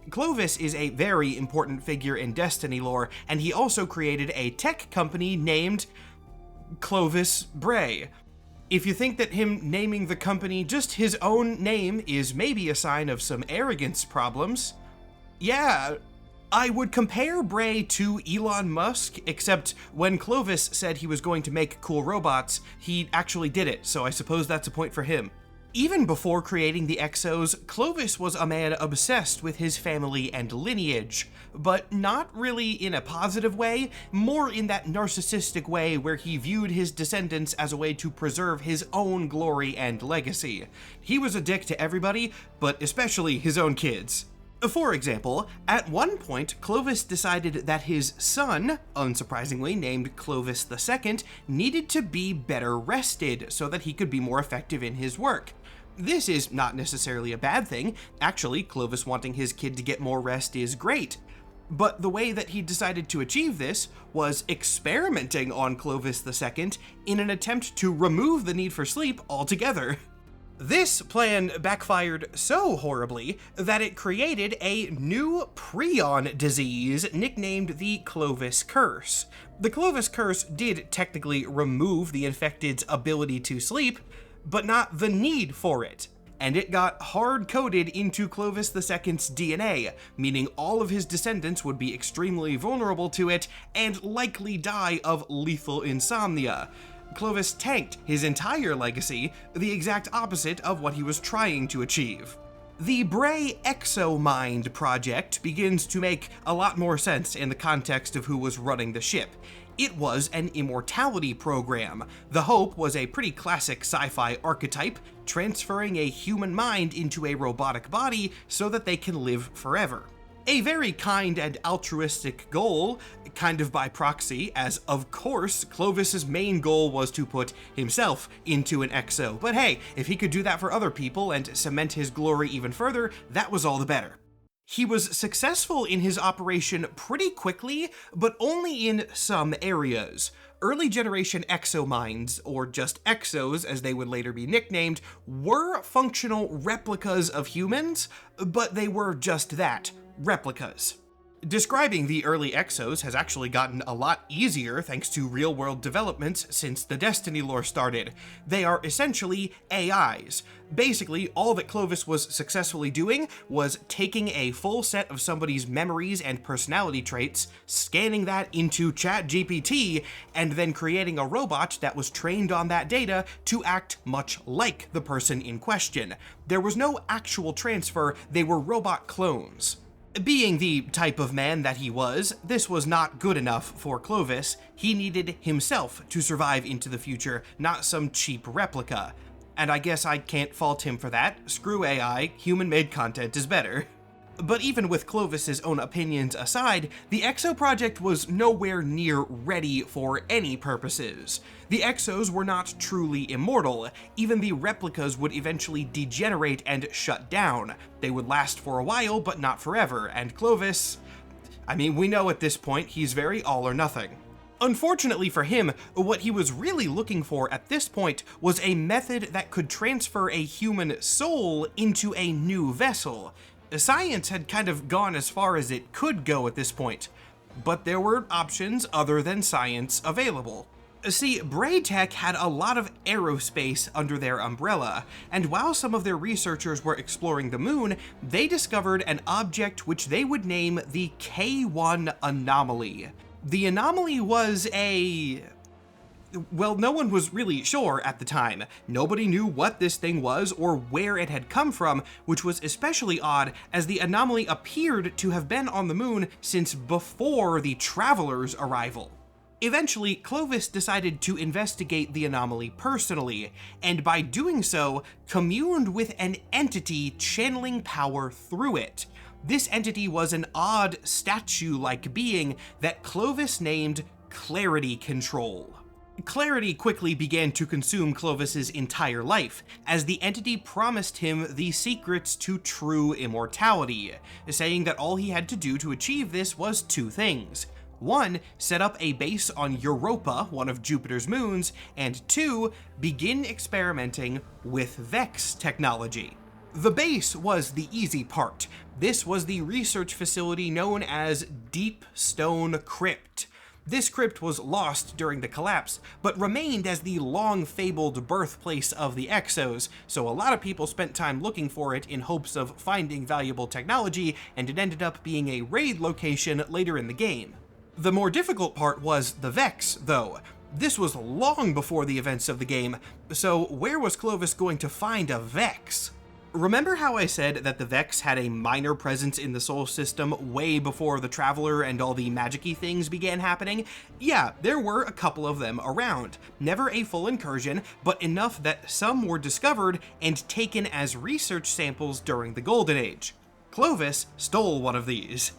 Clovis is a very important figure in Destiny lore, and he also created a tech company named Clovis Bray. If you think that him naming the company just his own name is maybe a sign of some arrogance problems, yeah, I would compare Bray to Elon Musk, except when Clovis said he was going to make cool robots, he actually did it, so I suppose that's a point for him. Even before creating the Exos, Clovis was a man obsessed with his family and lineage, but not really in a positive way, more in that narcissistic way where he viewed his descendants as a way to preserve his own glory and legacy. He was a dick to everybody, but especially his own kids. For example, at one point, Clovis decided that his son, unsurprisingly named Clovis II, needed to be better rested so that he could be more effective in his work. This is not necessarily a bad thing. Actually, Clovis wanting his kid to get more rest is great. But the way that he decided to achieve this was experimenting on Clovis II in an attempt to remove the need for sleep altogether. This plan backfired so horribly that it created a new prion disease nicknamed the Clovis Curse. The Clovis Curse did technically remove the infected's ability to sleep, but not the need for it, and it got hard-coded into Clovis II's DNA, meaning all of his descendants would be extremely vulnerable to it and likely die of lethal insomnia. Clovis tanked his entire legacy, the exact opposite of what he was trying to achieve. The Bray Exo Mind project begins to make a lot more sense in the context of who was running the ship. It was an immortality program. The hope was a pretty classic sci-fi archetype, transferring a human mind into a robotic body so that they can live forever. A very kind and altruistic goal, kind of by proxy, as of course Clovis's main goal was to put himself into an Exo. But hey, if he could do that for other people and cement his glory even further, that was all the better. He was successful in his operation pretty quickly, but only in some areas. Early generation exominds, or just Exos as they would later be nicknamed, were functional replicas of humans, but they were just that, replicas. Describing the early Exos has actually gotten a lot easier thanks to real-world developments since the Destiny lore started. They are essentially AIs. Basically, all that Clovis was successfully doing was taking a full set of somebody's memories and personality traits, scanning that into ChatGPT, and then creating a robot that was trained on that data to act much like the person in question. There was no actual transfer, they were robot clones. Being the type of man that he was, this was not good enough for Clovis. He needed himself to survive into the future, not some cheap replica. And I guess I can't fault him for that. Screw AI, human-made content is better. But even with Clovis's own opinions aside, the Exo project was nowhere near ready for any purposes. The Exos were not truly immortal. Even the replicas would eventually degenerate and shut down. They would last for a while, but not forever, and Clovis, I mean, we know at this point he's very all or nothing. Unfortunately for him, what he was really looking for at this point was a method that could transfer a human soul into a new vessel. Science had kind of gone as far as it could go at this point, but there were options other than science available. See, Bray Tech had a lot of aerospace under their umbrella, and while some of their researchers were exploring the moon, they discovered an object which they would name the K1 anomaly. The anomaly was well, no one was really sure at the time. Nobody knew what this thing was or where it had come from, which was especially odd as the anomaly appeared to have been on the moon since before the Traveler's arrival. Eventually, Clovis decided to investigate the anomaly personally, and by doing so, communed with an entity channeling power through it. This entity was an odd, statue-like being that Clovis named Clarity Control. Clarity quickly began to consume Clovis's entire life, as the entity promised him the secrets to true immortality, saying that all he had to do to achieve this was two things. One, set up a base on Europa, one of Jupiter's moons, and two, begin experimenting with Vex technology. The base was the easy part. This was the research facility known as Deep Stone Crypt. This crypt was lost during the collapse, but remained as the long-fabled birthplace of the Exos, so a lot of people spent time looking for it in hopes of finding valuable technology, and it ended up being a raid location later in the game. The more difficult part was the Vex, though. This was long before the events of the game, so where was Clovis going to find a Vex? Remember how I said that the Vex had a minor presence in the Sol system way before the Traveler and all the magic-y things began happening? Yeah, there were a couple of them around. Never a full incursion, but enough that some were discovered and taken as research samples during the Golden Age. Clovis stole one of these.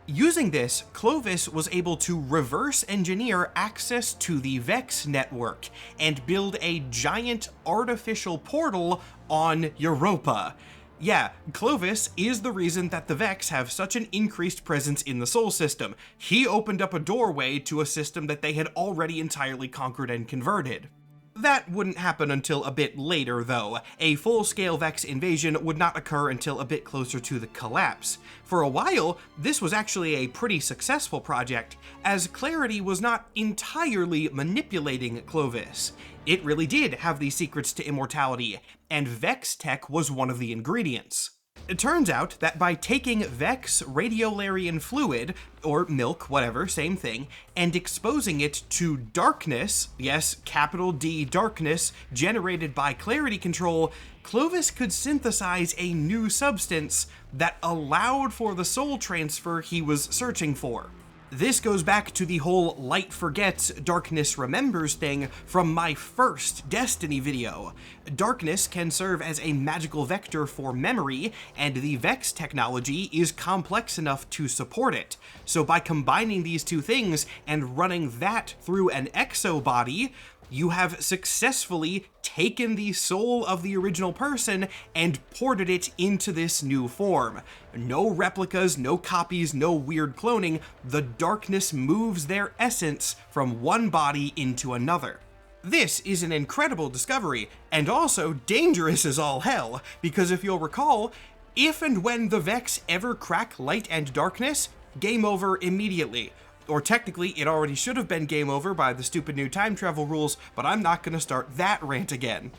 Using this, Clovis was able to reverse engineer access to the Vex network and build a giant artificial portal on Europa. Yeah, Clovis is the reason that the Vex have such an increased presence in the Sol system. He opened up a doorway to a system that they had already entirely conquered and converted. That wouldn't happen until a bit later, though. A full-scale Vex invasion would not occur until a bit closer to the collapse. For a while, this was actually a pretty successful project, as Clarity was not entirely manipulating Clovis. It really did have the secrets to immortality, and Vex tech was one of the ingredients. It turns out that by taking Vex radiolarian fluid, or milk, whatever, same thing, and exposing it to darkness, yes, capital D darkness, generated by Clarity Control, Clovis could synthesize a new substance that allowed for the soul transfer he was searching for. This goes back to the whole light forgets, darkness remembers thing from my first Destiny video. Darkness can serve as a magical vector for memory, and the Vex technology is complex enough to support it. So by combining these two things and running that through an exo body, you have successfully taken the soul of the original person and ported it into this new form. No replicas, no copies, no weird cloning. The darkness moves their essence from one body into another. This is an incredible discovery, and also dangerous as all hell, because if you'll recall, if and when the Vex ever crack light and darkness, game over immediately. Or technically, it already should have been game over by the stupid new time travel rules, but I'm not going to start that rant again.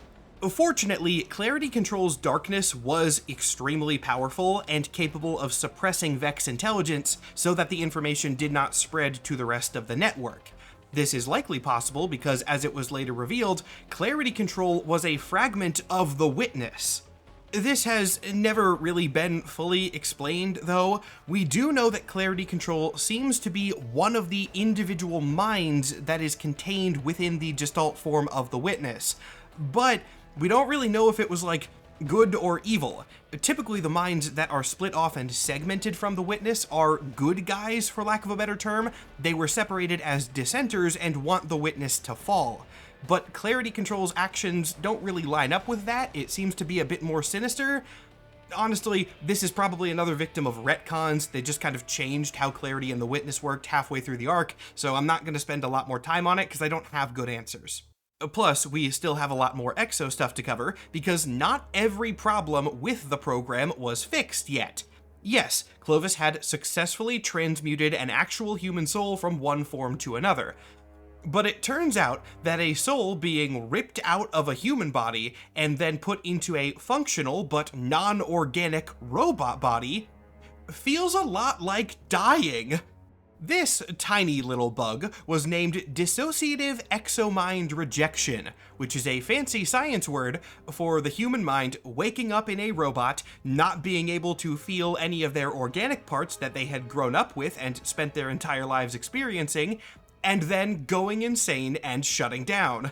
Fortunately, Clarity Control's darkness was extremely powerful and capable of suppressing Vex intelligence so that the information did not spread to the rest of the network. This is likely possible because, as it was later revealed, Clarity Control was a fragment of the Witness. This has never really been fully explained, though. We do know that Clarity Control seems to be one of the individual minds that is contained within the Gestalt form of the Witness, but we don't really know if it was like good or evil. Typically the minds that are split off and segmented from the Witness are good guys, for lack of a better term. They were separated as dissenters and want the Witness to fall. But Clarity Control's actions don't really line up with that. It seems to be a bit more sinister. Honestly, this is probably another victim of retcons. They just kind of changed how Clarity and the Witness worked halfway through the arc, so I'm not going to spend a lot more time on it because I don't have good answers. Plus, we still have a lot more Exo stuff to cover, because not every problem with the program was fixed yet. Yes, Clovis had successfully transmuted an actual human soul from one form to another. But it turns out that a soul being ripped out of a human body and then put into a functional but non-organic robot body feels a lot like dying. This tiny little bug was named dissociative exomind rejection, which is a fancy science word for the human mind waking up in a robot, not being able to feel any of their organic parts that they had grown up with and spent their entire lives experiencing, and then going insane and shutting down.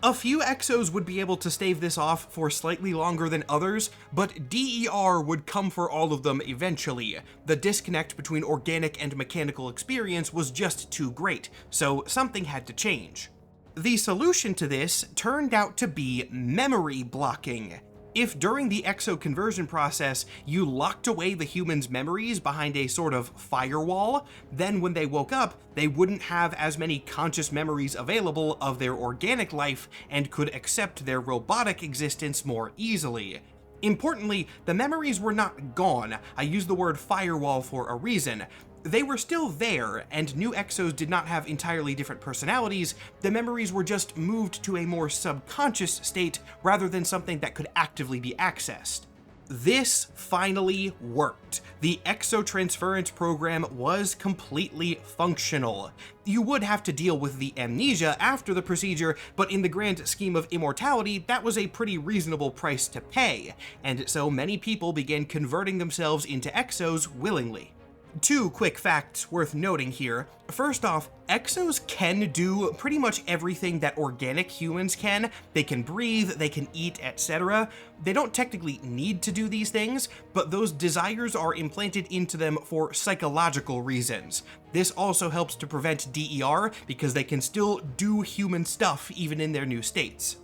A few Exos would be able to stave this off for slightly longer than others, but DER would come for all of them eventually. The disconnect between organic and mechanical experience was just too great, so something had to change. The solution to this turned out to be memory blocking. If during the Exo conversion process you locked away the human's memories behind a sort of firewall, then when they woke up, they wouldn't have as many conscious memories available of their organic life and could accept their robotic existence more easily. Importantly, the memories were not gone. I use the word firewall for a reason. They were still there, and new Exos did not have entirely different personalities. The memories were just moved to a more subconscious state rather than something that could actively be accessed. This finally worked. The exotransference program was completely functional. You would have to deal with the amnesia after the procedure, but in the grand scheme of immortality, that was a pretty reasonable price to pay, and so many people began converting themselves into Exos willingly. Two quick facts worth noting here. First off, Exos can do pretty much everything that organic humans can. They can breathe, they can eat, etc. They don't technically need to do these things, but those desires are implanted into them for psychological reasons. This also helps to prevent DER because they can still do human stuff even in their new states.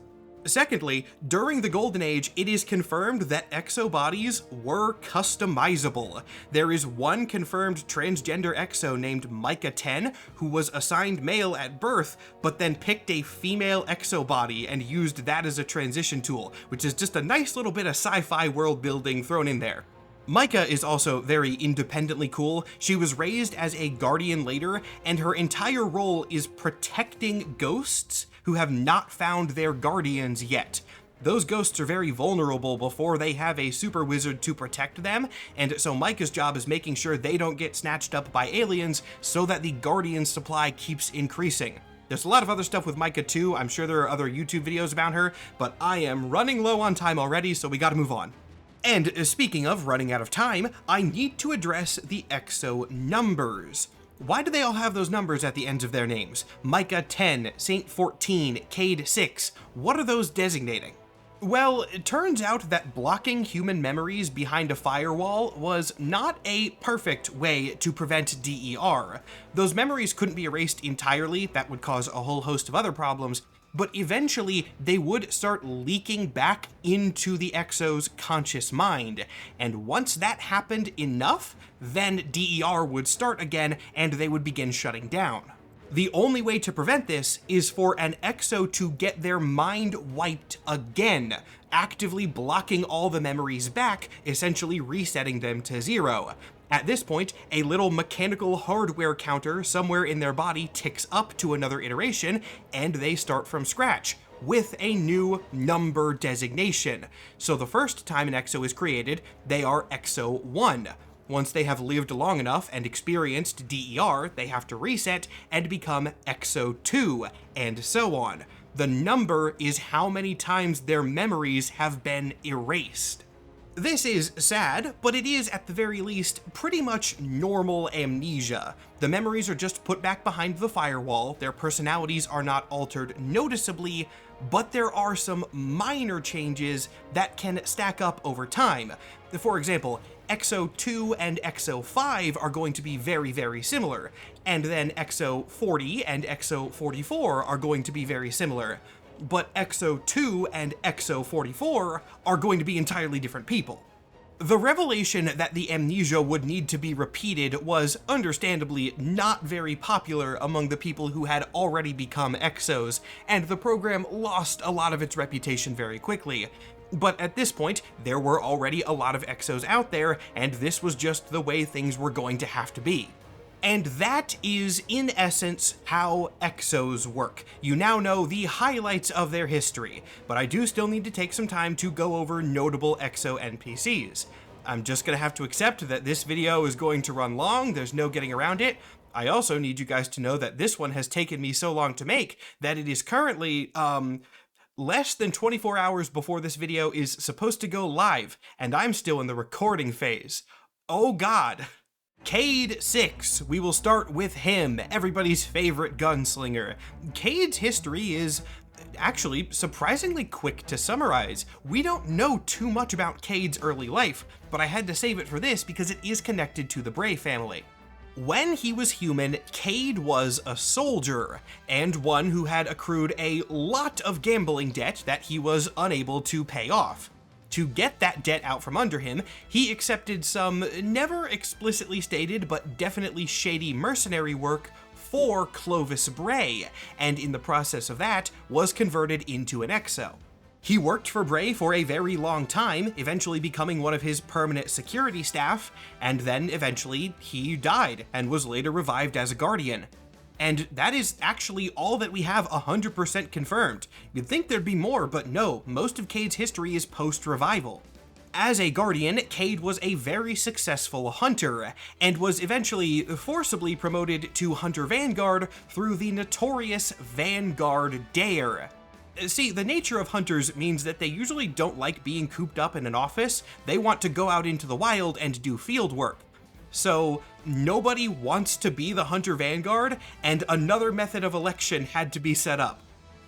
Secondly, during the Golden Age, it is confirmed that exo bodies were customizable. There is one confirmed transgender exo named Micah 10 who was assigned male at birth, but then picked a female exo body and used that as a transition tool, which is just a nice little bit of sci-fi world building thrown in there. Micah is also very independently cool. She was raised as a guardian later, and her entire role is protecting ghosts who have not found their guardians yet. Those ghosts are very vulnerable before they have a super wizard to protect them, and so Micah's job is making sure they don't get snatched up by aliens so that the guardian supply keeps increasing. There's a lot of other stuff with Micah too. I'm sure there are other YouTube videos about her, but I am running low on time already, so we gotta move on. And speaking of running out of time, I need to address the Exo numbers. Why do they all have those numbers at the ends of their names? Micah 10, Saint 14, Cade 6, what are those designating? Well, it turns out that blocking human memories behind a firewall was not a perfect way to prevent DER. Those memories couldn't be erased entirely, that would cause a whole host of other problems, but eventually they would start leaking back into the Exo's conscious mind. And once that happened enough, then DER would start again and they would begin shutting down. The only way to prevent this is for an Exo to get their mind wiped again, actively blocking all the memories back, essentially resetting them to zero. At this point, a little mechanical hardware counter somewhere in their body ticks up to another iteration, and they start from scratch, with a new number designation. So the first time an Exo is created, they are Exo 1. Once they have lived long enough and experienced DER, they have to reset and become Exo 2, and so on. The number is how many times their memories have been erased. This is sad, but it is, at the very least, pretty much normal amnesia. The memories are just put back behind the firewall, their personalities are not altered noticeably, but there are some minor changes that can stack up over time. For example, Exo 2 and Exo 5 are going to be very, very similar, and then Exo 40 and Exo 44 are going to be very similar. But Exo 2 and Exo 44 are going to be entirely different people. The revelation that the amnesia would need to be repeated was understandably not very popular among the people who had already become Exos, and the program lost a lot of its reputation very quickly. But at this point, there were already a lot of Exos out there, and this was just the way things were going to have to be. And that is, in essence, how Exos work. You now know the highlights of their history, but I do still need to take some time to go over notable Exo NPCs. I'm just gonna have to accept that this video is going to run long, there's no getting around it. I also need you guys to know that this one has taken me so long to make that it is currently, less than 24 hours before this video is supposed to go live, and I'm still in the recording phase. Oh God. Cade 6, we will start with him, everybody's favorite gunslinger. Cade's history is actually surprisingly quick to summarize. We don't know too much about Cade's early life, but I had to save it for this because it is connected to the Bray family. When he was human, Cade was a soldier, and one who had accrued a lot of gambling debt that he was unable to pay off. To get that debt out from under him, he accepted some never explicitly stated but definitely shady mercenary work for Clovis Bray, and in the process of that, was converted into an Exo. He worked for Bray for a very long time, eventually becoming one of his permanent security staff, and then eventually he died and was later revived as a Guardian. And that is actually all that we have 100% confirmed. You'd think there'd be more, but no, most of Cade's history is post-revival. As a Guardian, Cade was a very successful hunter, and was eventually forcibly promoted to Hunter Vanguard through the notorious Vanguard Dare. See, the nature of hunters means that they usually don't like being cooped up in an office. They want to go out into the wild and do field work. So nobody wants to be the Hunter Vanguard, and another method of election had to be set up.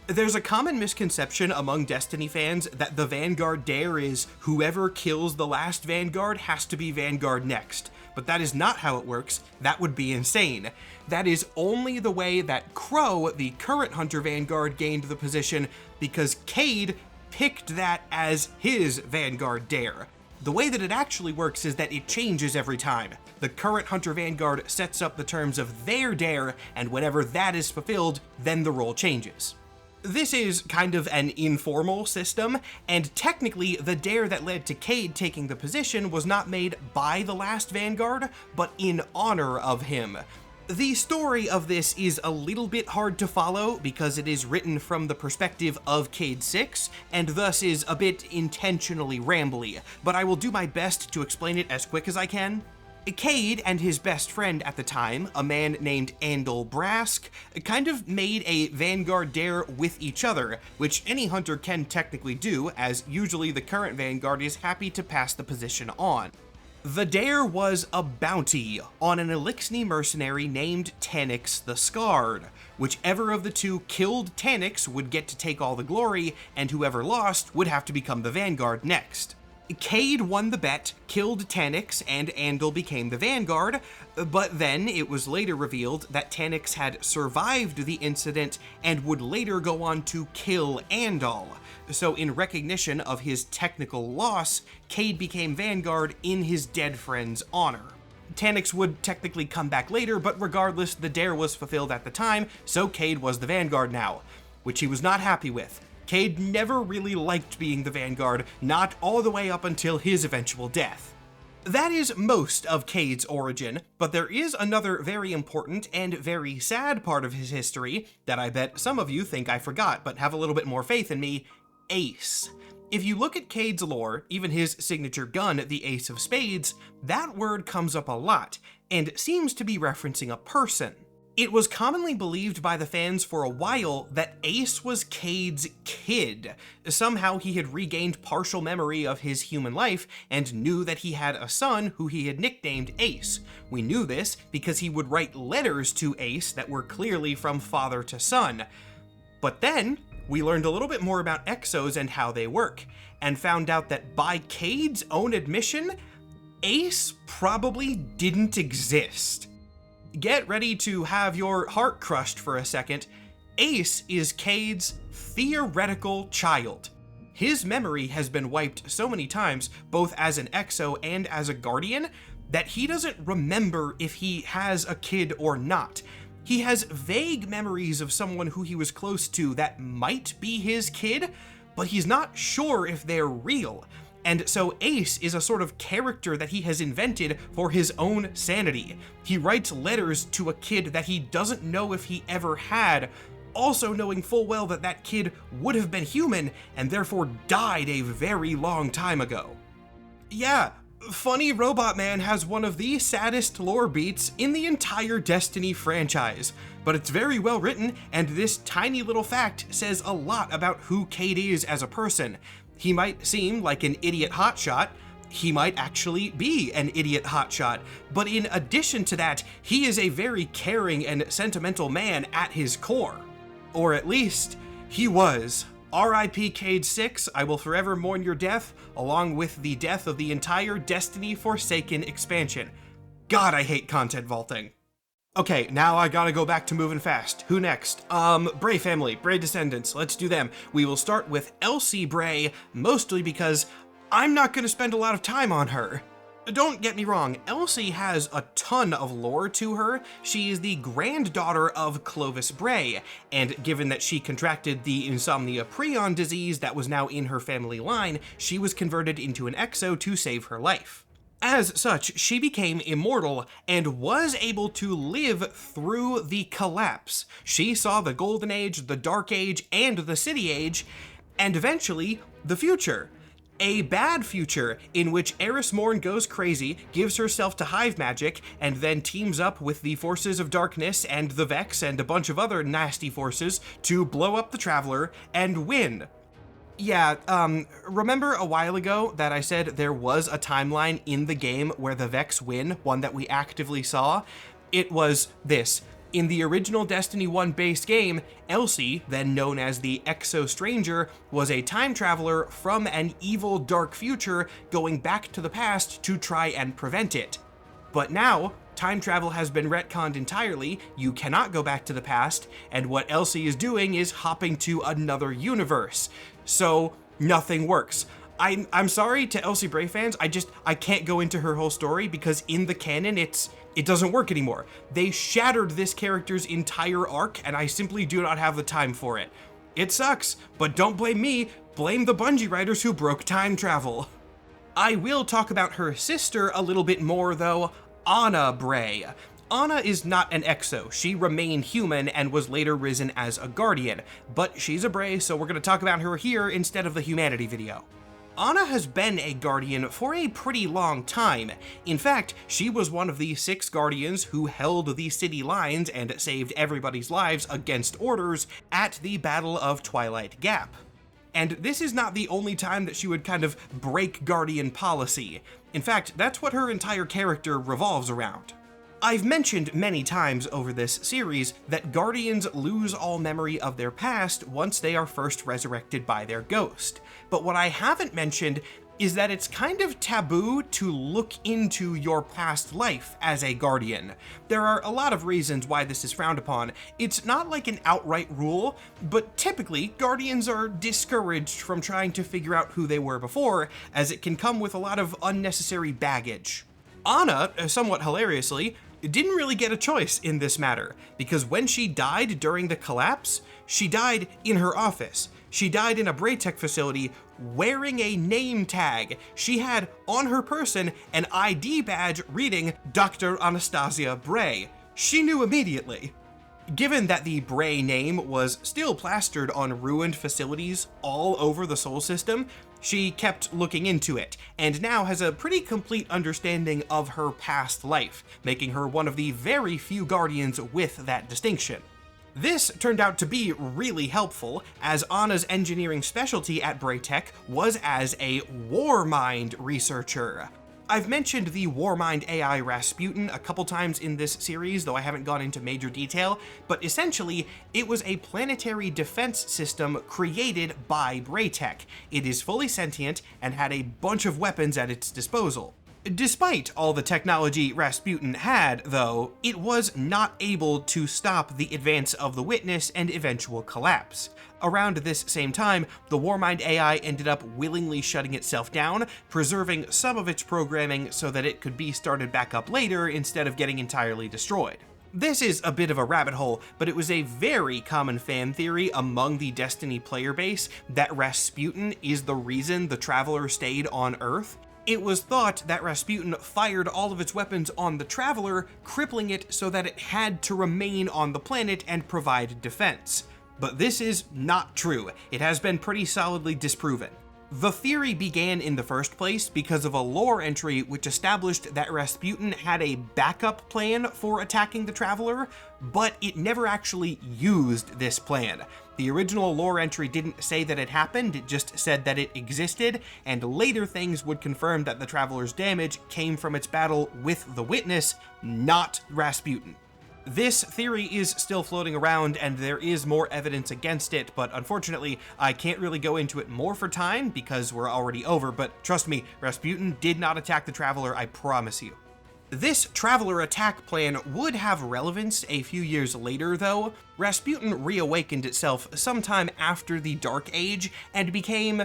There's a common misconception among Destiny fans that the Vanguard Dare is whoever kills the last Vanguard has to be Vanguard next, but that is not how it works. That would be insane. That is only the way that Crow, the current Hunter Vanguard, gained the position because Cade picked that as his Vanguard Dare. The way that it actually works is that it changes every time. The current Hunter Vanguard sets up the terms of their dare, and whenever that is fulfilled, then the role changes. This is kind of an informal system, and technically the dare that led to Cade taking the position was not made by the last Vanguard, but in honor of him. The story of this is a little bit hard to follow because it is written from the perspective of Cade 6, and thus is a bit intentionally rambly, but I will do my best to explain it as quick as I can. Cade and his best friend at the time, a man named Andal Brask, kind of made a Vanguard dare with each other, which any hunter can technically do, as usually the current Vanguard is happy to pass the position on. The dare was a bounty on an Elixni mercenary named Taniks the Scarred. Whichever of the two killed Taniks would get to take all the glory, and whoever lost would have to become the Vanguard next. Cade won the bet, killed Taniks, and Andal became the Vanguard, but then it was later revealed that Taniks had survived the incident and would later go on to kill Andal. So in recognition of his technical loss, Cade became Vanguard in his dead friend's honor. Taniks would technically come back later, but regardless, the dare was fulfilled at the time, so Cade was the Vanguard now, which he was not happy with. Cade never really liked being the Vanguard, not all the way up until his eventual death. That is most of Cade's origin, but there is another very important and very sad part of his history that I bet some of you think I forgot, but have a little bit more faith in me: Ace. If you look at Cade's lore, even his signature gun, the Ace of Spades, that word comes up a lot, and seems to be referencing a person. It was commonly believed by the fans for a while that Ace was Cade's kid. Somehow he had regained partial memory of his human life and knew that he had a son who he had nicknamed Ace. We knew this because he would write letters to Ace that were clearly from father to son. But then we learned a little bit more about Exos and how they work, and found out that by Cade's own admission, Ace probably didn't exist. Get ready to have your heart crushed for a second. Ace is Cade's theoretical child. His memory has been wiped so many times, both as an Exo and as a Guardian, that he doesn't remember if he has a kid or not. He has vague memories of someone who he was close to that might be his kid, but he's not sure if they're real. And so Ace is a sort of character that he has invented for his own sanity. He writes letters to a kid that he doesn't know if he ever had, also knowing full well that that kid would have been human and therefore died a very long time ago. Yeah, Funny Robot Man has one of the saddest lore beats in the entire Destiny franchise, but it's very well written, and this tiny little fact says a lot about who Cade is as a person. He might seem like an idiot hotshot, he might actually be an idiot hotshot, but in addition to that, he is a very caring and sentimental man at his core. Or at least, he was. R.I.P. Cade 6, I will forever mourn your death, along with the death of the entire Destiny Forsaken expansion. God, I hate content vaulting. Okay, now I gotta go back to moving fast. Who next? Bray family, Bray descendants, let's do them. We will start with Elsie Bray, mostly because I'm not gonna spend a lot of time on her. Don't get me wrong, Elsie has a ton of lore to her. She is the granddaughter of Clovis Bray, and given that she contracted the insomnia prion disease that was now in her family line, she was converted into an Exo to save her life. As such, she became immortal and was able to live through the collapse. She saw the Golden Age, the Dark Age, and the City Age, and eventually, the future. A bad future in which Eris Morn goes crazy, gives herself to hive magic, and then teams up with the forces of darkness and the Vex and a bunch of other nasty forces to blow up the Traveler and win. Yeah, remember a while ago that I said there was a timeline in the game where the Vex win, one that we actively saw? It was this. In the original Destiny 1 base game, Elsie, then known as the Exo Stranger, was a time traveler from an evil dark future going back to the past to try and prevent it. But now, time travel has been retconned entirely, you cannot go back to the past, and what Elsie is doing is hopping to another universe. So, nothing works. I'm sorry to Elsie Bray fans, I can't go into her whole story because in the canon it doesn't work anymore. They shattered this character's entire arc and I simply do not have the time for it. It sucks, but don't blame me, blame the Bungie writers who broke time travel. I will talk about her sister a little bit more though, Anna Bray. Anna is not an Exo, she remained human and was later risen as a Guardian, but she's a Bray, so we're going to talk about her here instead of the humanity video. Anna has been a Guardian for a pretty long time. In fact, she was one of the 6 Guardians who held the city lines and saved everybody's lives against orders at the Battle of Twilight Gap. And this is not the only time that she would kind of break Guardian policy. In fact, that's what her entire character revolves around. I've mentioned many times over this series that Guardians lose all memory of their past once they are first resurrected by their ghost. But what I haven't mentioned is that it's kind of taboo to look into your past life as a Guardian. There are a lot of reasons why this is frowned upon. It's not like an outright rule, but typically Guardians are discouraged from trying to figure out who they were before, as it can come with a lot of unnecessary baggage. Anna, somewhat hilariously, didn't really get a choice in this matter, because when she died during the collapse, she died in her office. She died in a Braytech facility wearing a name tag. She had on her person an ID badge reading Dr. Anastasia Bray. She knew immediately. Given that the Bray name was still plastered on ruined facilities all over the Sol system, she kept looking into it, and now has a pretty complete understanding of her past life, making her one of the very few Guardians with that distinction. This turned out to be really helpful, as Anna's engineering specialty at Braytech was as a Warmind researcher. I've mentioned the Warmind AI Rasputin a couple times in this series, though I haven't gone into major detail, but essentially, it was a planetary defense system created by Braytech. It is fully sentient and had a bunch of weapons at its disposal. Despite all the technology Rasputin had, though, it was not able to stop the advance of the Witness and eventual collapse. Around this same time, the Warmind AI ended up willingly shutting itself down, preserving some of its programming so that it could be started back up later instead of getting entirely destroyed. This is a bit of a rabbit hole, but it was a very common fan theory among the Destiny player base that Rasputin is the reason the Traveler stayed on Earth. It was thought that Rasputin fired all of its weapons on the Traveler, crippling it so that it had to remain on the planet and provide defense. But this is not true. It has been pretty solidly disproven. The theory began in the first place because of a lore entry which established that Rasputin had a backup plan for attacking the Traveler, but it never actually used this plan. The original lore entry didn't say that it happened, it just said that it existed, and later things would confirm that the Traveler's damage came from its battle with the Witness, not Rasputin. This theory is still floating around, and there is more evidence against it, but unfortunately, I can't really go into it more for time because we're already over, but trust me, Rasputin did not attack the Traveler, I promise you. This Traveler attack plan would have relevance a few years later, though. Rasputin reawakened itself sometime after the Dark Age and became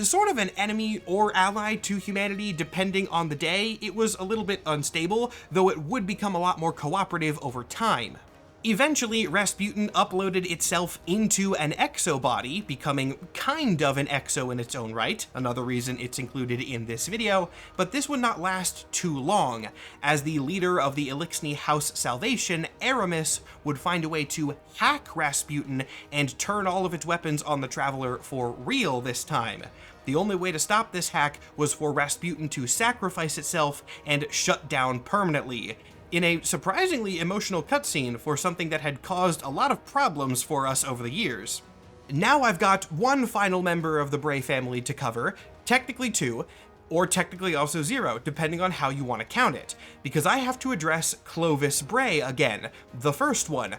sort of an enemy or ally to humanity depending on the day. It was a little bit unstable, though it would become a lot more cooperative over time. Eventually, Rasputin uploaded itself into an exo body, becoming kind of an exo in its own right, another reason it's included in this video, but this would not last too long, as the leader of the Elixni House Salvation, Aramis, would find a way to hack Rasputin and turn all of its weapons on the Traveler for real this time. The only way to stop this hack was for Rasputin to sacrifice itself and shut down permanently, in a surprisingly emotional cutscene for something that had caused a lot of problems for us over the years. Now I've got one final member of the Bray family to cover, technically two, or technically also zero, depending on how you want to count it, because I have to address Clovis Bray again, the first one.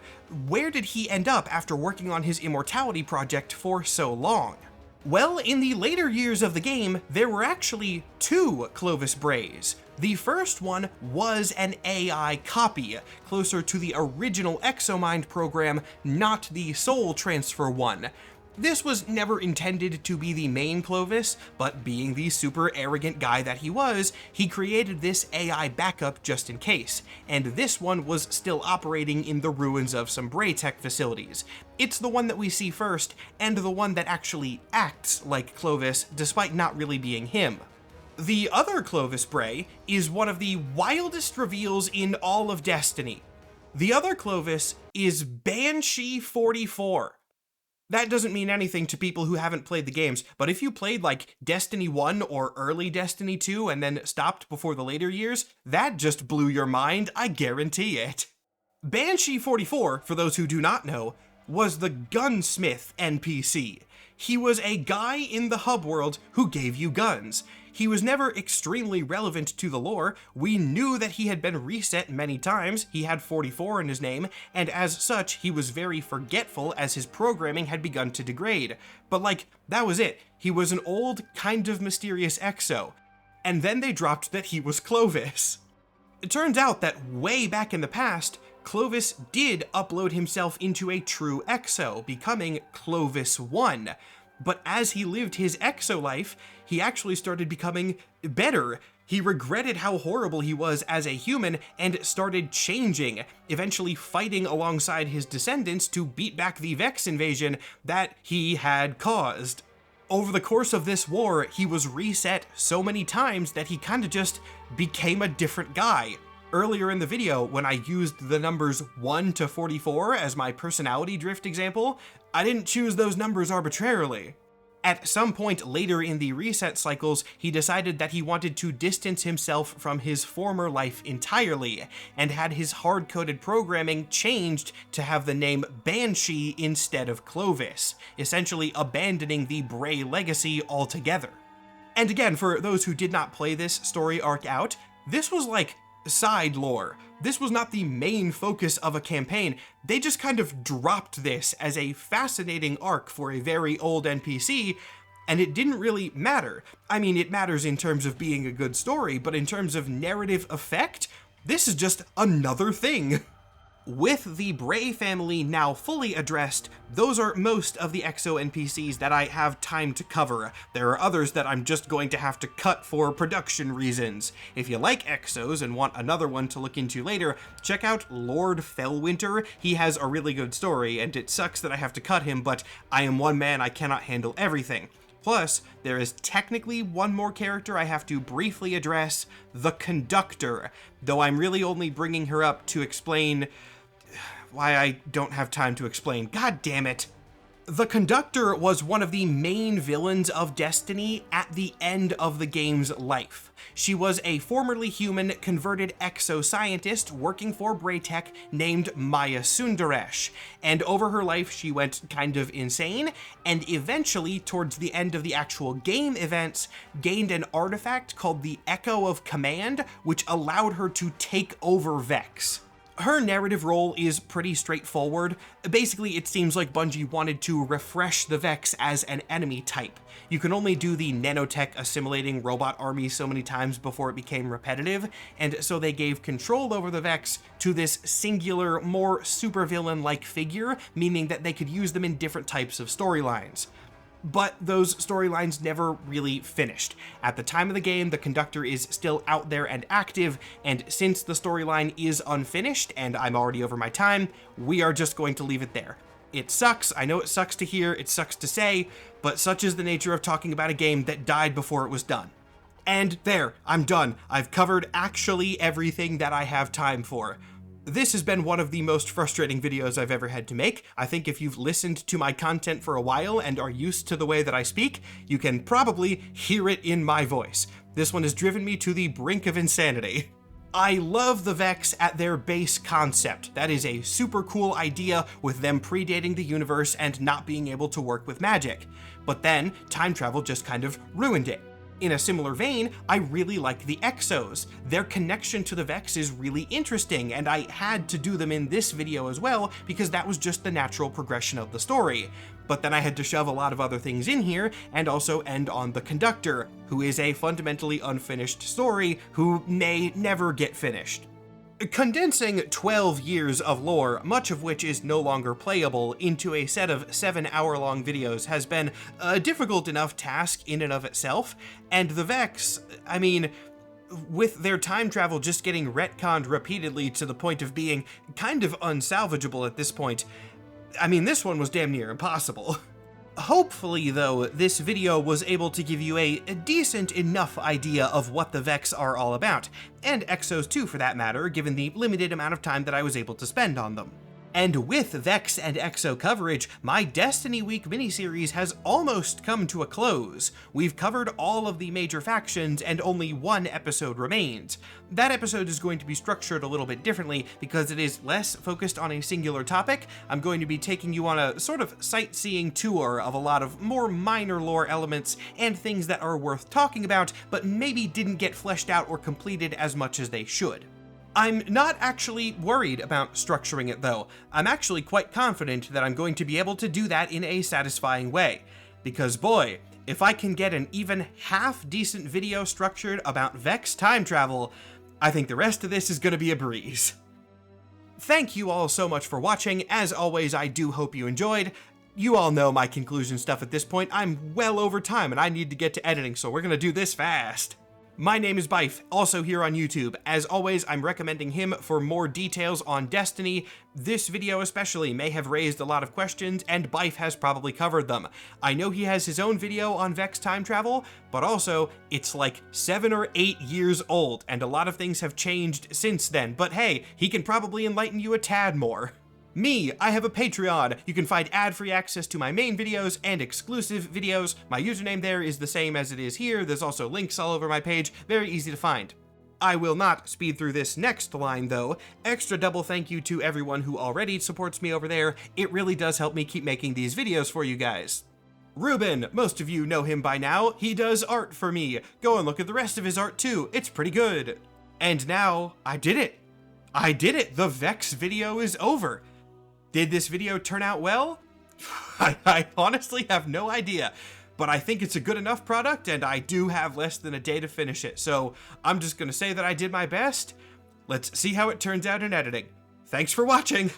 Where did he end up after working on his immortality project for so long? Well, in the later years of the game, there were actually two Clovis Brays. The first one was an AI copy, closer to the original Exomind program, not the Soul Transfer one. This was never intended to be the main Clovis, but being the super arrogant guy that he was, he created this AI backup just in case, and this one was still operating in the ruins of some Braytech facilities. It's the one that we see first, and the one that actually acts like Clovis, despite not really being him. The other Clovis Bray is one of the wildest reveals in all of Destiny. The other Clovis is Banshee 44. That doesn't mean anything to people who haven't played the games, but if you played like Destiny 1 or early Destiny 2 and then stopped before the later years, that just blew your mind, I guarantee it. Banshee 44, for those who do not know, was the gunsmith NPC. He was a guy in the hub world who gave you guns. He was never extremely relevant to the lore. We knew that he had been reset many times, he had 44 in his name, and as such, he was very forgetful as his programming had begun to degrade. But like, that was it. He was an old, kind of mysterious exo. And then they dropped that he was Clovis. It turns out that way back in the past, Clovis did upload himself into a true exo, becoming Clovis 1. But as he lived his exo life, he actually started becoming better. He regretted how horrible he was as a human and started changing, eventually fighting alongside his descendants to beat back the Vex invasion that he had caused. Over the course of this war, he was reset so many times that he kinda just became a different guy. Earlier in the video, when I used the numbers 1 to 44 as my personality drift example, I didn't choose those numbers arbitrarily. At some point later in the reset cycles, he decided that he wanted to distance himself from his former life entirely, and had his hard-coded programming changed to have the name Banshee instead of Clovis, essentially abandoning the Bray legacy altogether. And again, for those who did not play this story arc out, this was like side lore. This was not the main focus of a campaign. They just kind of dropped this as a fascinating arc for a very old NPC, and it didn't really matter. I mean, it matters in terms of being a good story, but in terms of narrative effect, this is just another thing. With the Bray family now fully addressed, those are most of the Exo NPCs that I have time to cover. There are others that I'm just going to have to cut for production reasons. If you like Exos and want another one to look into later, check out Lord Fellwinter. He has a really good story, and it sucks that I have to cut him, but I am one man, I cannot handle everything. Plus, there is technically one more character I have to briefly address, the Conductor, though I'm really only bringing her up to explain why I don't have time to explain. God damn it. The Conductor was one of the main villains of Destiny at the end of the game's life. She was a formerly human converted exo scientist working for Braytech named Maya Sundaresh, and over her life she went kind of insane, and eventually, towards the end of the actual game events, gained an artifact called the Echo of Command, which allowed her to take over Vex. Her narrative role is pretty straightforward. Basically, it seems like Bungie wanted to refresh the Vex as an enemy type. You can only do the nanotech assimilating robot army so many times before it became repetitive, and so they gave control over the Vex to this singular, more supervillain-like figure, meaning that they could use them in different types of storylines. But those storylines never really finished. At the time of the game, the Conductor is still out there and active, and since the storyline is unfinished, and I'm already over my time, we are just going to leave it there. It sucks, I know it sucks to hear, it sucks to say, but such is the nature of talking about a game that died before it was done. And there, I'm done. I've covered actually everything that I have time for. This has been one of the most frustrating videos I've ever had to make. I think if you've listened to my content for a while and are used to the way that I speak, you can probably hear it in my voice. This one has driven me to the brink of insanity. I love the Vex at their base concept. That is a super cool idea with them predating the universe and not being able to work with magic. But then, time travel just kind of ruined it. In a similar vein, I really like the Exos. Their connection to the Vex is really interesting, and I had to do them in this video as well because that was just the natural progression of the story. But then I had to shove a lot of other things in here and also end on the Conductor, who is a fundamentally unfinished story who may never get finished. Condensing 12 years of lore, much of which is no longer playable, into a set of 7-hour-long videos has been a difficult enough task in and of itself, and the Vex, I mean, with their time travel just getting retconned repeatedly to the point of being kind of unsalvageable at this point, I mean, this one was damn near impossible. Hopefully, though, this video was able to give you a decent enough idea of what the Vex are all about, and Exos too for that matter, given the limited amount of time that I was able to spend on them. And with Vex and Exo coverage, my Destiny Week miniseries has almost come to a close. We've covered all of the major factions and only one episode remains. That episode is going to be structured a little bit differently because it is less focused on a singular topic. I'm going to be taking you on a sort of sightseeing tour of a lot of more minor lore elements and things that are worth talking about, but maybe didn't get fleshed out or completed as much as they should. I'm not actually worried about structuring it though. I'm actually quite confident that I'm going to be able to do that in a satisfying way. Because boy, if I can get an even half-decent video structured about Vex time travel, I think the rest of this is going to be a breeze. Thank you all so much for watching. As always, I do hope you enjoyed. You all know my conclusion stuff at this point. I'm well over time and I need to get to editing, so we're going to do this fast. My name is Bife, also here on YouTube. As always, I'm recommending him for more details on Destiny. This video especially may have raised a lot of questions, and Bife has probably covered them. I know he has his own video on Vex time travel, but also, it's like 7 or 8 years old, and a lot of things have changed since then, but hey, he can probably enlighten you a tad more. Me, I have a Patreon. You can find ad-free access to my main videos and exclusive videos. My username there is the same as it is here. There's also links all over my page. Very easy to find. I will not speed through this next line though. Extra double thank you to everyone who already supports me over there. It really does help me keep making these videos for you guys. Ruben, most of you know him by now. He does art for me. Go and look at the rest of his art too. It's pretty good. And now, I did it. I did it. The Vex video is over. Did this video turn out well? I honestly have no idea, but I think it's a good enough product and I do have less than a day to finish it, so I'm just gonna say that I did my best. Let's see how it turns out in editing. Thanks for watching!